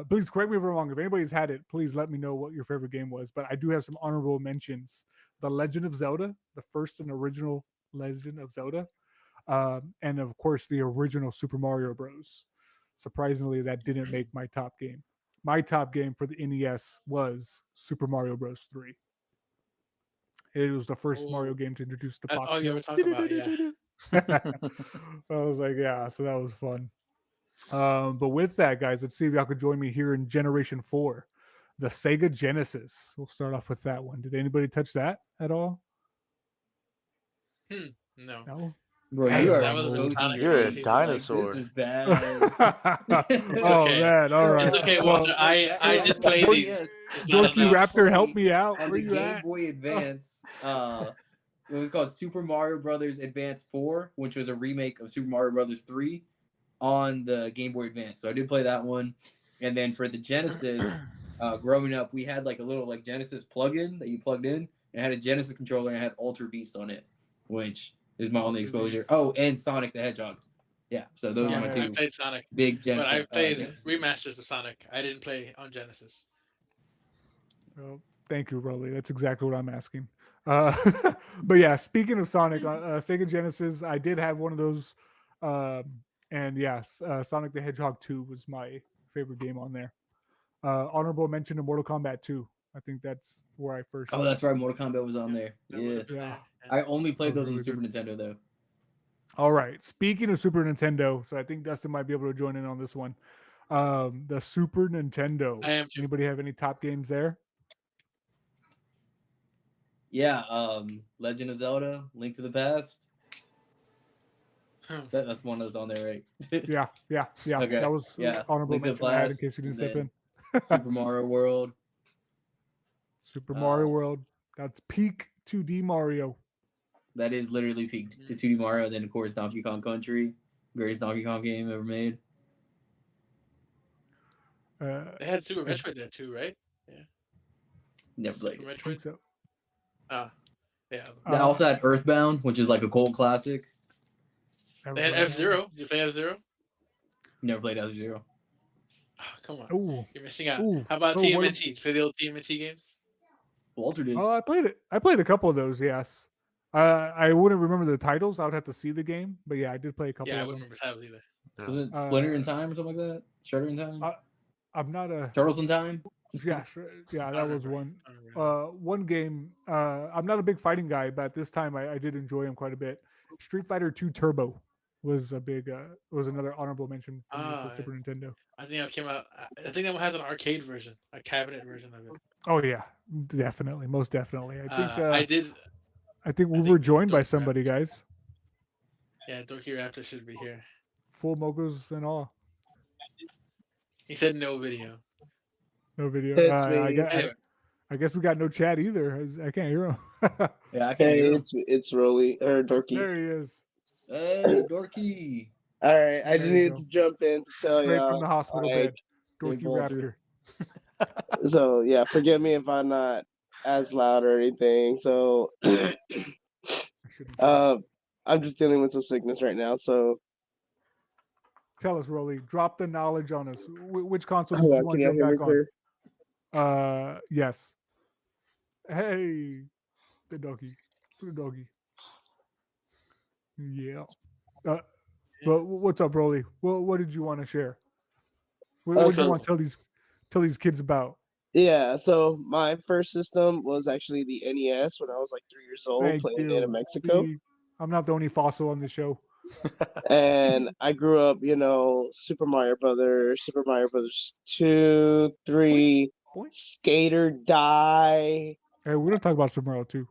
Please correct me if I'm wrong. If anybody's had it, please let me know what your favorite game was. But I do have some honorable mentions: The Legend of Zelda, the first and original Legend of Zelda, and of course the original Super Mario Bros. Surprisingly, that didn't make my top game. My top game for the NES was Super Mario Bros. 3. It was the first Mario Oh, game to introduce the that's box all you ever note. talk about. Yeah. I was like, yeah, so that was fun. But with that, guys, let's see if y'all could join me here in Generation 4, the Sega Genesis. We'll start off with that one. Did anybody touch that at all? No. No? Bro, Damn, you are That wasn't no. Sonic exposing or your You're a age. anything. Like, dinosaur. this is bad. It's Oh, okay. man. All right. It's okay, Well, Walter. I did play Oh, these. yes. It's not Dorky enough. Raptor, help me out. On Where the you Game at? Boy Advance, it was called Super Mario Brothers Advance 4, which was a remake of Super Mario Brothers 3 on the Game Boy Advance. So I did play that one. And then for the Genesis, growing up, we had like a little like Genesis plug-in that you plugged in. And it had a Genesis controller and it had Ultra Beast on it, which is my only Ultra exposure. Beast. Oh, and Sonic the Hedgehog. Yeah, so those are my Yeah, I two played Sonic, big but Genesis. I've played Genesis. remasters of Sonic. I didn't play on Genesis. Oh, thank you, Rolly. That's exactly what I'm asking. Uh, but yeah, speaking of Sonic, Sega Genesis, I did have one of those. And yes, Sonic the Hedgehog 2 was my favorite game on there. Honorable mention to Mortal Kombat 2. I think that's where I first. Oh, that's right. Mortal Kombat was on there. That would Yeah. have been Yeah. there. I only played That was those on really Super Nintendo, though. All right. Speaking of Super Nintendo, so I think Dustin might be able to join in on this one. The Super Nintendo. I am too. Anybody have any top games there? Yeah, Legend of Zelda, Link to the Past. That's one that's on there, right? Yeah. Okay, That was yeah. honorable Link to the mention I had in Past, case you didn't and step then in. Super Mario World. Super Mario Uh, World. That's peak 2D Mario. That is literally peak to 2D Mario, and then of course Donkey Kong Country, greatest Donkey Kong game ever made. They had Super Metroid there too, right? Yeah. Never Super played it. I think Metroid. so. Yeah. They also had Earthbound, which is like a cult classic. They had F-Zero. Did you play F-Zero? Never played F-Zero. Oh, come on. Ooh. You're missing out. Ooh. How about Oh, what TMNT? Did you play the old TMNT games? Walter did. Oh, I played it. I played a couple of those. Yes. I wouldn't remember the titles. I would have to see the game, but yeah, I did play a couple Yeah, I of wouldn't them. remember titles either. Was it Splinter in Time or something like that? Shredder in Time? I'm not a Turtles in Time? yeah I that don't was remember. one. I don't remember. One game. I'm not a big fighting guy, but this time I did enjoy him quite a bit. Street Fighter 2 Turbo was a big was another honorable mention for me for Super Nintendo. I think that came out. I think that one has an arcade version, a cabinet version of it. Oh yeah, definitely, most definitely. I did. I think we I were think joined by Dorky somebody, Raptor- guys. Yeah, Dorky Raptor should be here. Full mogos and all. He said no video. No video. It's me. Anyway, I guess we got no chat either. I can't hear him. Yeah, I can't Hey, hear him. it's Rolly or Dorky. There he is. Hey, Dorky. All right, I There just you needed go. to jump in to tell Straight y'all. from the hospital like, bed. Dorky Walter. Raptor. So yeah, forgive me if I'm not as loud or anything. So I shouldn't care. I'm just dealing with some sickness right now. So Tell us, Rolly. Drop the knowledge on us. Which console did you want can to y'all jump hear me back clear? on? Yes. Hey, the doggy. The doggy. Yeah. But what's up, Broly? What did you want to share? What did you Okay. want to tell these kids about? Yeah, so my first system was actually the NES when I was like 3 years old, Thank playing it in you. Mexico. See, I'm not the only fossil on the show. And I grew up, Super Mario Brothers 2, 3, Boy. Skater Die. Hey, we're gonna talk about Sombrero too.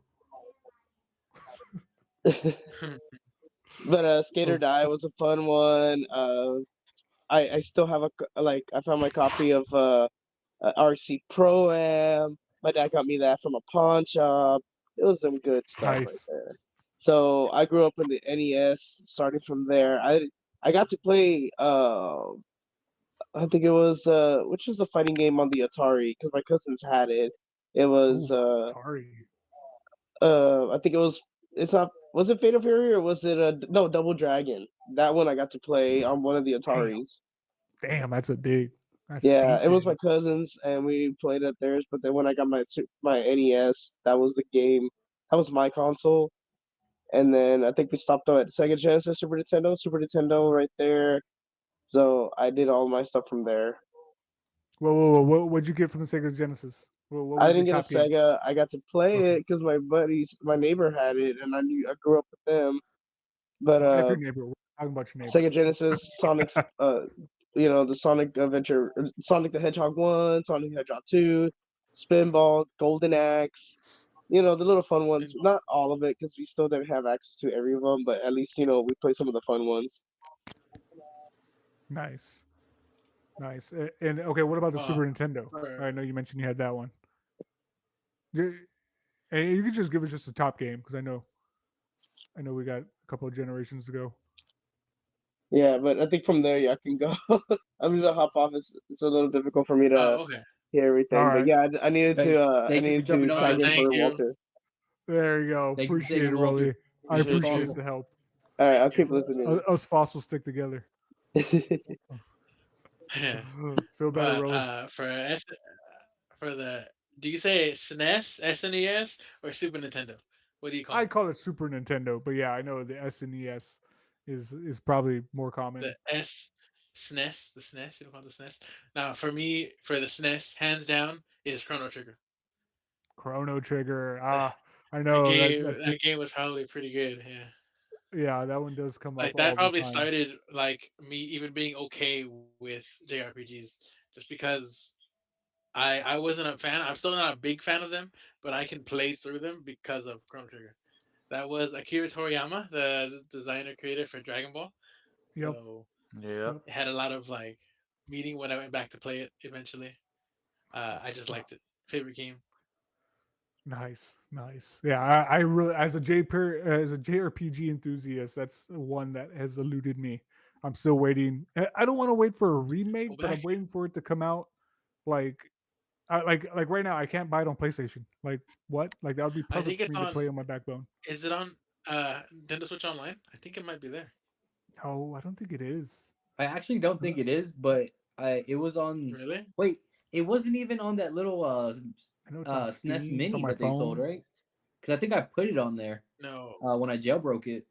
But Skater Those- Die was a fun one. I still have I found my copy of RC Pro Am. My dad got me that from a pawn shop. It was some good stuff right Nice. there. So I grew up in the NES. Starting from there, I got to play. I think it was which was the fighting game on the Atari because my cousins had it. It was Ooh, Atari. I think it was. It's not. Was it Fatal Fury or was it no Double Dragon? That one I got to play on one of the Ataris. Damn, that's a dig. That's a Yeah, deep it was my dig. cousins, and we played at theirs. But then when I got my NES, that was the game. That was my console. And then I think we stopped though at Sega Genesis, Super Nintendo right there. So I did all my stuff from there. Whoa. What'd you get from the Sega Genesis? What I was your didn't get a top game? Sega. I got to play Okay. it because my neighbor had it, and I grew up with them. But Well, F your neighbor. We're talking about your neighbor. Sega Genesis, Sonic's, the Sonic Adventure, Sonic the Hedgehog 1, Sonic the Hedgehog 2, Spinball, Golden Axe, the little fun ones. Not all of it, because we still didn't have access to every of them, but at least, we played some of the fun ones. Nice. And okay, what about the Super Nintendo? for- I know you mentioned you had that one. And you could just give us just a top game because I know we got a couple of generations to go. Yeah, but I think from there, yeah, I can go. I'm gonna hop off. It's a little difficult for me to okay. hear everything, All but right. yeah, I needed Hey, to I thank you for needed jumping to on. tag in Thank for you. Walter. There you go. Thank you for Appreciate saving it, Walter. Rolly. I Appreciate appreciate you. the help. All right, Thank I'll you. keep listening. Us fossils stick together. Yeah. Feel better, But Rolly. for the do you say SNES, SNES, or Super Nintendo? What do you call I it? call it Super Nintendo, but yeah, I know the SNES is probably more common. The SNES, the SNES. You don't call it the SNES. Now, for me, for the SNES, hands down, is Chrono Trigger. Chrono Trigger. That, I know that's it. that game was probably pretty good. Yeah. Yeah, that one does come up Like that all the probably time. started like me even being okay with JRPGs, just because I wasn't a fan. I'm still not a big fan of them, but I can play through them because of Chrono Trigger. That was Akira Toriyama, the designer creator for Dragon Ball. Yep. So Yeah. it had a lot of like meaning when I went back to play it eventually. I just liked it. Favorite game. Nice. Yeah, I really as a JRPG enthusiast, that's the one that has eluded me. I'm still waiting. I don't want to wait for a remake, Go but I'm back. waiting for it to come out. Like, like right now, I can't buy it on PlayStation. Like what? Like that would be I perfect think for it's me to play on. on my backbone. Is it on Nintendo Switch Online? I think it might be there. No, I don't think it is. I actually don't think it is, but it was on. Really? Wait, it wasn't even on that little I know it's on SNES Steam. It's on Mini my that they sold, phone. right? Because I think I put it on there No. when I jailbroke it.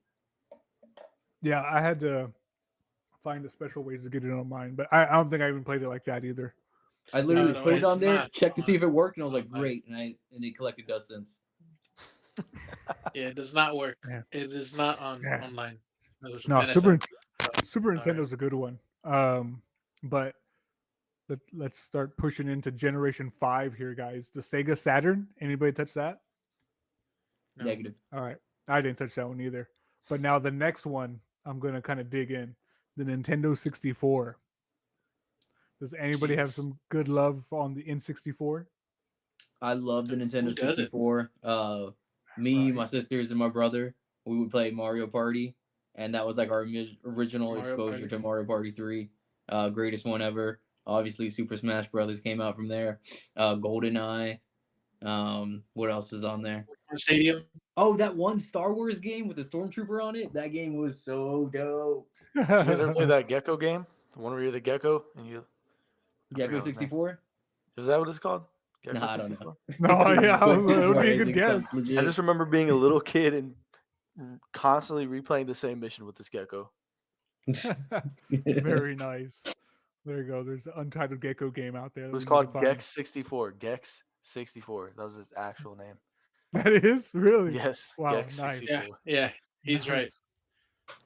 Yeah, I had to find the special ways to get it on mine, but I don't think I even played it like that either. I literally no, put it it's on there, not checked to see if it worked, and I was like, online. great, and it collected dust since. Yeah, it does not work. Yeah. It is not on Yeah. online. No, NSN. Super Alright. Nintendo's a good one. But let's start pushing into Generation 5 here, guys. The Sega Saturn. Anybody touch that? No. Negative. All right. I didn't touch that one either. But now the next one, I'm going to kind of dig in. The Nintendo 64. Does anybody have Jeez. some good love on the N64? I love the Who Nintendo doesn't? 64. Me, Right. my sisters, and my brother, we would play Mario Party, and that was like our original Mario exposure Party. to Mario Party 3. Greatest one ever. Obviously, Super Smash Brothers came out from there. GoldenEye. What else is on there? Stadium. Oh, that one Star Wars game with the Stormtrooper on it. That game was so dope. Did you guys ever play that Gecko game? The one where you're the gecko and you. I Gecko forgot his name. 64? Is that what it's called? Nah, I don't know. No, yeah, Quest it would be a 64 good I think sounds guess. legit. I just remember being a little kid and constantly replaying the same mission with this gecko. Very nice. There you go. There's an Untitled Gecko game out there It that was we need to called find. Gex 64. Gex 64. That was its actual name. That is really Yes, wow. Gex Nice. 64. Yeah, he's right. Nice.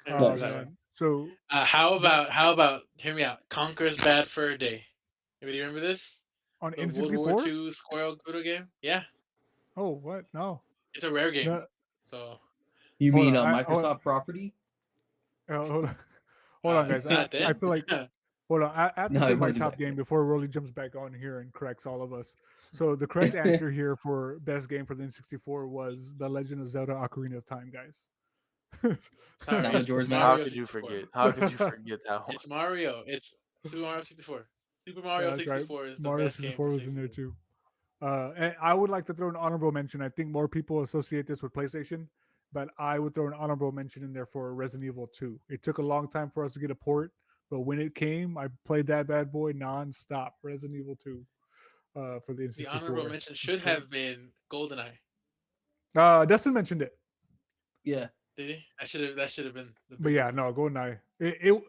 I Oh remember Nice. that one. man. So How about hear me out? Conquer's Bad for a Day. Anybody remember this? on The World War N64? II Squirrel Doodle game? Yeah, Oh what? No. it's a rare game. No. So You Hold mean on. Microsoft property? Hold on. Hold on, guys. not I then. feel like hold on. I have to No, say it my wasn't top back game then. before Rolly jumps back on here and corrects all of us. So the correct answer here for best game for the N64 was The Legend of Zelda: Ocarina of Time, guys. Sorry, Down it's Majora's Mask? How Mario could you 64. forget? How could you forget that one? It's Mario. It's Super Mario 64. Super Yeah, Mario that's right. 64 is the Mario best game 64 for was in there 64. too. And I would like to throw an honorable mention. I think more people associate this with PlayStation, but I would throw an honorable mention in there for Resident Evil 2. It took a long time for us to get a port, but when it came, I played that bad boy nonstop. Resident Evil 2 for the The honorable N64. mention should have been GoldenEye. Dustin mentioned it, Yeah. Did he? That should have been the but bigger yeah, one. no, GoldenEye.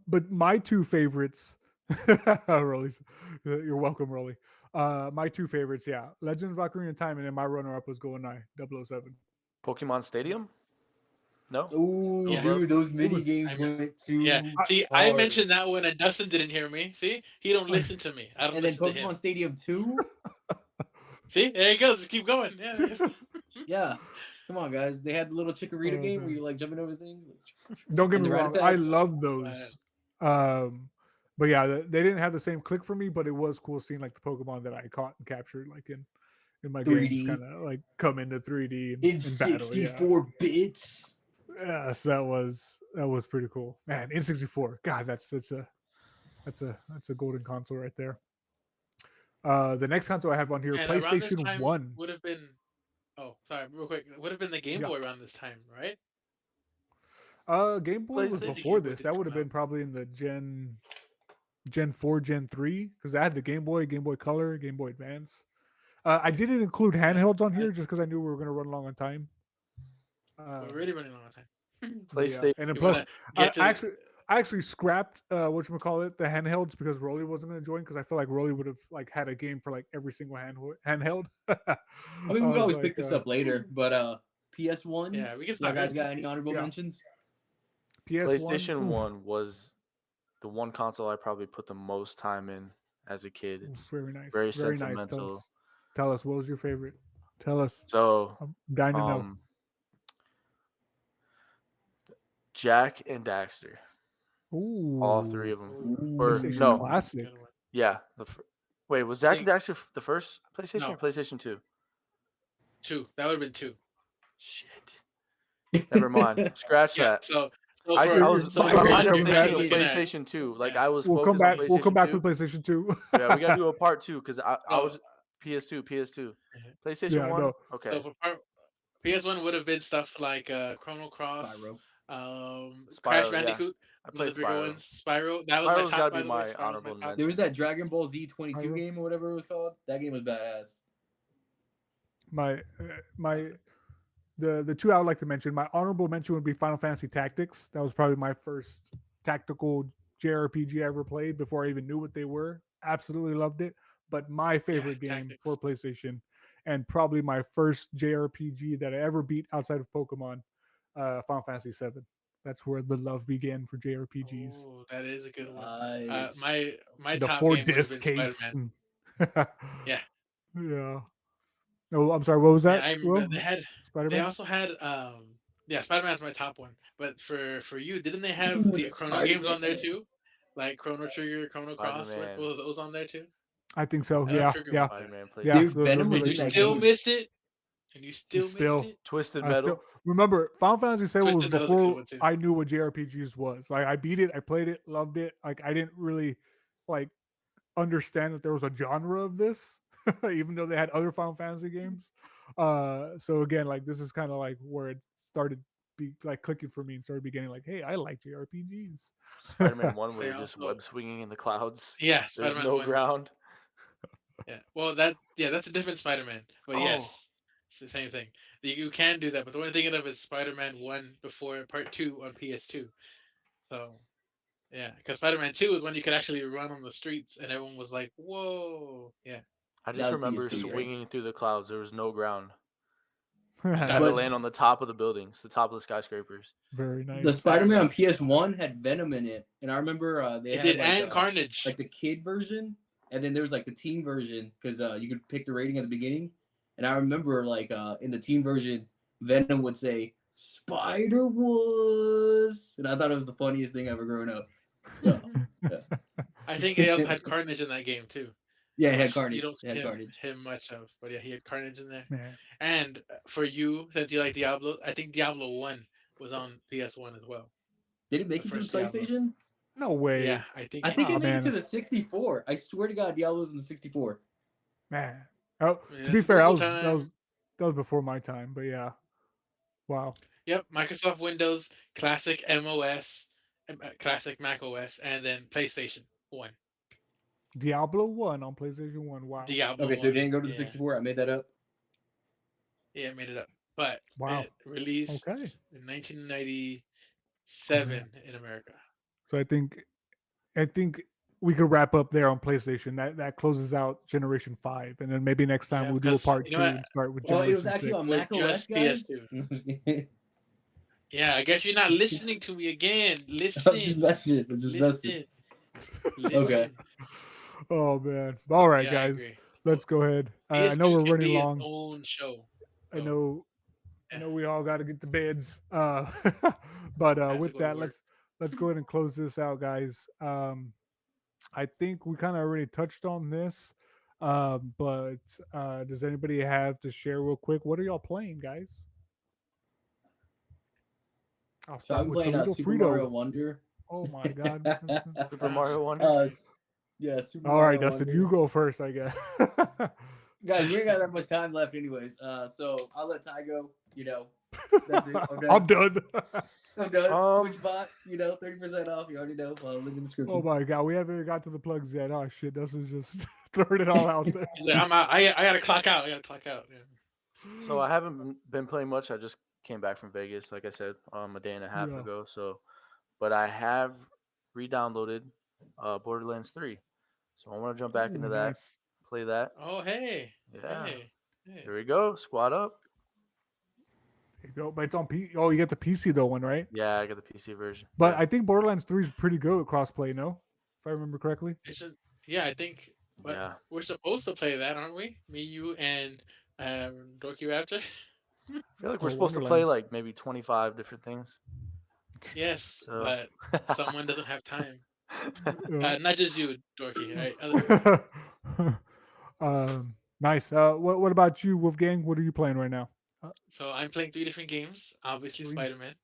But my two favorites, Rolly's, you're welcome, Rolly. My two favorites, yeah, Legend of Ocarina of Time, and then my runner-up was GoldenEye 007. Pokemon Stadium? No? Oh, Yeah. dude, those It mini was- games I went Yeah. too See, I hard. mentioned that one and Dustin didn't hear me. See? He don't listen to me. I don't And then listen to him. Pokemon Stadium 2? See? There he goes. Just keep going. Yeah. Yeah. Come on, guys. They had the little Chikorita Oh, game where man. you like jumping over things. Don't get And me the rat wrong, I attacks. love those. But yeah, they didn't have the same click for me, but it was cool seeing like the Pokemon that I caught and captured like in my games 3D. kind of like come into 3D In and battle. Yeah. 64 bits. Yes, that was pretty cool. Man, N64. God, that's a golden console right there. The next console I have on here, And around this PlayStation time 1. would have been. Oh, sorry, real quick. Would have been the Game Yeah. Boy around this time, right? Game Boy was PlayStation before Boy this. didn't That would have come out. been probably in the Gen 4, Gen 3, because I had the Game Boy Color, Game Boy Advance. I didn't include handhelds on here just because I knew we were going to run long on time. We're already running long on time. But yeah. PlayStation. And then You plus, wanna I get to actually scrapped whatchamacallit, the handhelds, because Rolly wasn't going to join, because I feel like Rolly would have like had a game for like every single handheld. I mean, we I can was always like, pick this up later, but PS1. Yeah, we can Y'all start. guys got any honorable Yeah. mentions? PS1. PlayStation oof, 1 was the one console I probably put the most time in as a kid. oof, It's very nice. very Very nice. sentimental. Tell us, what was your favorite? Tell us. So, I'm dying to know. Jack and Daxter, Ooh. all three of them. Or PlayStation no, Classic. Good one. yeah. Wait, was Jack and think- Daxter the first PlayStation No. or PlayStation 2? 2. That would have been 2. Shit. Never mind. Scratch Yeah. that. So I for, was so my for mind mine, is you're coming kind back. of looking at. PlayStation 2. Like Yeah. I was We'll come focused on back. PlayStation We'll come back 2. for PlayStation 2. Yeah, we gotta do a part 2 because I So- was PS2. Mhm. PlayStation Yeah, 1. no. Okay. So for PS1 would have been stuff like Chrono Cross, Spyro. Crash Spyro, yeah. Bandicoot, I one of played the bigger Spyro. ones. Spyro, that was my Spyro's top, gotta by be the way. my Spyro was honorable my top. There was that Dragon Ball Z 22 Spyro. game or whatever it was called. That game was badass. The two I would like to mention. My honorable mention would be Final Fantasy Tactics. That was probably my first tactical JRPG I ever played before I even knew what they were. Absolutely loved it. But my favorite game Tactics. for PlayStation, and probably my first JRPG that I ever beat outside of Pokemon, Final Fantasy VII. That's where the love began for JRPGs. Oh, that is a good one. Nice. My The top 4 game would have disc been case. Spider-Man. Yeah. Yeah. Oh, I'm sorry. What was that? I Will? remember they Spider-Man? also had Spider-Man's my top one. But for you, didn't they have Ooh, the Chrono games on there Spider-Man. too? Like Chrono Trigger, Chrono Cross, were Spider-Man. both of those on there too? I think so. I know Yeah. Trigger Yeah. was there. Spider-Man Yeah. Dude, Venom those was And are you in that still game. missed it. And you still Still. missed it. Twisted I Metal. still remember Final Fantasy VII was Twisted Metal's a good before one, too. I knew what JRPGs was. Like I beat it, I played it, loved it. Like I didn't really like understand that there was a genre of this, even though they had other Final Fantasy games. So again, like this is kind of like where it started be like clicking for me and started beginning like, hey, I like JRPGs. Spider-Man 1 where They you're just also- web swinging in the clouds. Yeah, There's Spider-Man no 1. ground. Yeah. Well, that's a different Spider-Man. But Oh. yes, it's the same thing. You can do that, but the one I'm thinking of is Spider-Man 1 before Part 2 on PS2. So yeah, because Spider-Man 2 is when you could actually run on the streets, and everyone was like, "Whoa, yeah." I That just was remember PS2, right? swinging through the clouds. There was no ground. Okay. I had to But land on the top of the buildings, the top of the skyscrapers. Very the nice. Spider-Man on Nice. PS1 had Venom in it, and I remember they It had did, and Carnage. like the kid version, and then there was like the teen version because you could pick the rating at the beginning. And I remember like in the teen version, Venom would say "Spider was," and I thought it was the funniest thing ever growing up. So I think they also had Carnage in that game too, yeah, it had which you Carnage. don't It had see Carnage. him much of. But yeah, he had Carnage in there. Man. And for you, since you like Diablo, I think Diablo 1 was on PS1 as well. Did it The make it to the first Diablo. PlayStation? No way. Yeah, I think I think Oh, it made it to man. the 64. I swear to God, Diablo's in the 64. Man. Oh, Yeah, to be it's fair, Google that time. was before my time, but yeah. Wow. Yep, Microsoft Windows, classic MOS, classic Mac OS, and then PlayStation 1. Diablo 1 on PlayStation 1. Wow. Diablo Okay, so it 1. didn't go to the Yeah. 64. I made that up. Yeah, I made it up. But Wow. it released Okay. in 1997 in America. So I think we could wrap up there on PlayStation. That closes out Generation 5, and then maybe next time Yeah, we'll do a because part you 2 know what? and start with Well, it was Generation actually 6. on With Mac OS, just guys. PS2. Yeah, I guess you're not listening to me again. I'm just Listen. messing. I'm just messing. Listen. Okay. Oh man. All right, Yeah, I guys. agree. Let's go ahead. I know PS2 we're can running be its long. own show. I So, know yeah, we all got to get to beds. But has to with go to that, work. let's go ahead and close this out, guys. I think we kind of already touched on this. But does anybody have to share real quick? What are y'all playing, guys? I'll So start I'm with playing Toledo Super Frito. Mario Wonder. Oh my god. Super Mario Wonder. Yeah, Super All right, Mario Dustin, Wonder. you go first, I guess. Guys, we ain't got that much time left, anyways. So I'll let Ty go. You know, that's it. I'm done. I'm done. Um, Switch bot. You know, 30% off. You already know. Link in the description. Oh my god, we haven't even got to the plugs yet. Oh shit, Dustin's just throwing it all out there. He's like, I'm out. I gotta clock out. Yeah. So I haven't been playing much. I just came back from Vegas, like I said, a day and a half Yeah. ago. So, but I have re-downloaded Borderlands 3. So I want to jump back into that, Nice. play that. Oh, hey. Yeah. Hey. Here we go. Squad up. There you go. But it's on P. Oh, you get the PC though one, right? Yeah, I got the PC version. But Yeah. I think Borderlands 3 is pretty good with crossplay. No, if I remember correctly. Yeah, I think. But Yeah. we're supposed to play that, aren't we? Me, you, and Dorky Raptor. I feel like Oh, we're supposed to play Wonderlands. like maybe 25 different things. Yes, So but someone doesn't have time. Yeah. Not just you, Dorky. Right? Other people. Nice. What about you, Wolfgang? What are you playing right now? So I'm playing 3 different games. Obviously, Three. Spider-Man.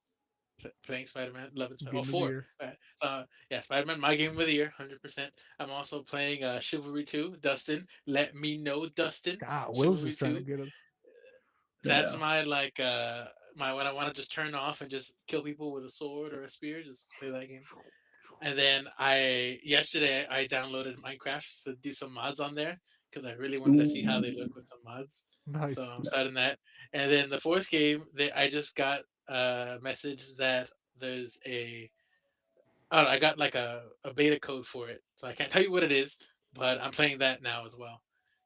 Playing Spider-Man, loving Spider-Man. Game Oh, of the 4. year. Yeah, Spider-Man, my game of the year, 100%. I'm also playing Chivalry 2. Dustin, let me know, Dustin. God, Will's Chivalry just trying to 2. get us. That's Yeah. my when I want to just turn off and just kill people with a sword or a spear. Just play that game. And then yesterday I downloaded Minecraft to do some mods on there because I really wanted to see how they look with some mods. Nice. So I'm starting that. And then the 4th game, I just got a message that there's I got like a beta code for it. So I can't tell you what it is, but I'm playing that now as well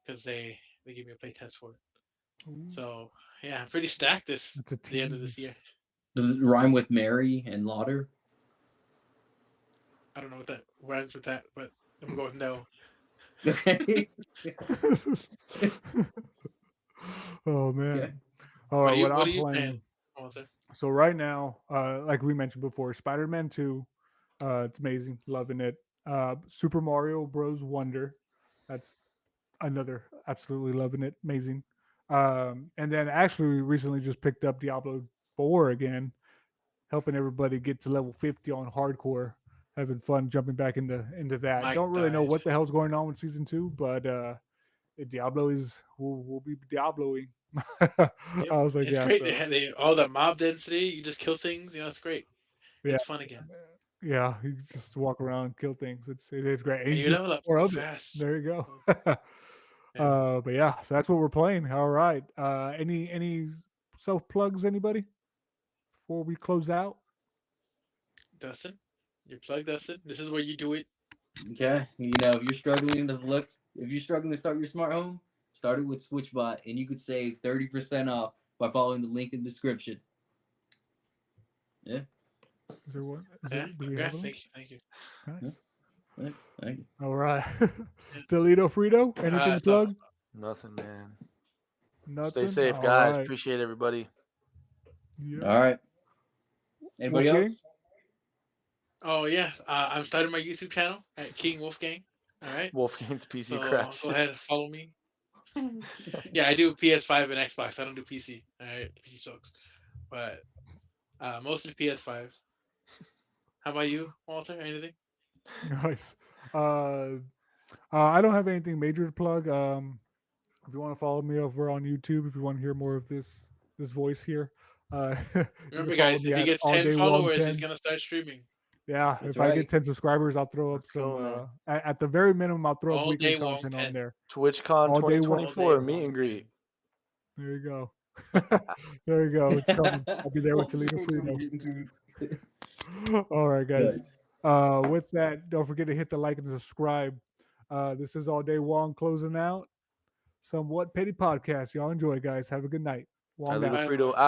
because they gave me a play test for it. Ooh, So yeah, I'm pretty stacked it's a the end of this year. tease. Does it rhyme with Mary and Lauder? I don't know what that rhymes with that, but I'm going with no. Okay. Oh man. Okay. All right, what What I'm are you playing. playing? Oh, sir. So right now, like we mentioned before, Spider-Man 2, it's amazing, loving it. Super Mario Bros. Wonder, that's another absolutely loving it, amazing. And then actually we recently just picked up Diablo 4 again, helping everybody get to level 50 on hardcore, having fun jumping back into that. Mike Don't really know died. what the hell's going on with season 2, but Diablo will be Diabloing. I Yep. was like, It's yeah, great. so, They all the mob density. You just kill things. It's great. yeah. It's fun again. Yeah, you just walk around, kill things. It is great. And And you you just level up more so of it. fast. There you go. Yeah. But yeah, so that's what we're playing. All right. Any self plugs, anybody? Before we close out. Dustin, your plug, Dustin. This is where you do it. Okay, if you're struggling to start your smart home, start it with SwitchBot, and you could save 30% off by following the link in the description. Yeah. Is there one? Yeah, Do we have congrats. one? Thank you. Nice. Thank you. All right. Toledo Frito, anything to so- plug? Nothing, man. Nothing. Stay safe, All guys. right. Appreciate everybody. Yeah. All right. Anybody Wolfgang? else? Oh yeah, I'm starting my YouTube channel at King Wolfgang. All right. Wolfgang's PC So crash. go ahead and follow me. Yeah, I do PS5 and Xbox. I don't do PC. All right, PC sucks. But mostly PS5. How about you, Walter? Anything? Nice. I don't have anything major to plug. If you want to follow me over on YouTube, if you want to hear more of this voice here, you can Remember, follow guys, me if he at gets All 10 Day followers, 10. he's gonna start streaming. Yeah, That's if I right. get 10 subscribers, I'll throw up Let's go, some. man. At the very minimum, I'll throw up All weekly day long content 10. on there. TwitchCon All day 2024 long meet and greet. There you go. There you go. It's coming. I'll be there with Toledo Frito. All right, guys. Nice. With that, don't forget to hit the like and subscribe. This is All Day Wong closing out. Somewhat Petty Podcast. Y'all enjoy, guys. Have a good night. Wong Toledo out. Bye, Frito everyone. out.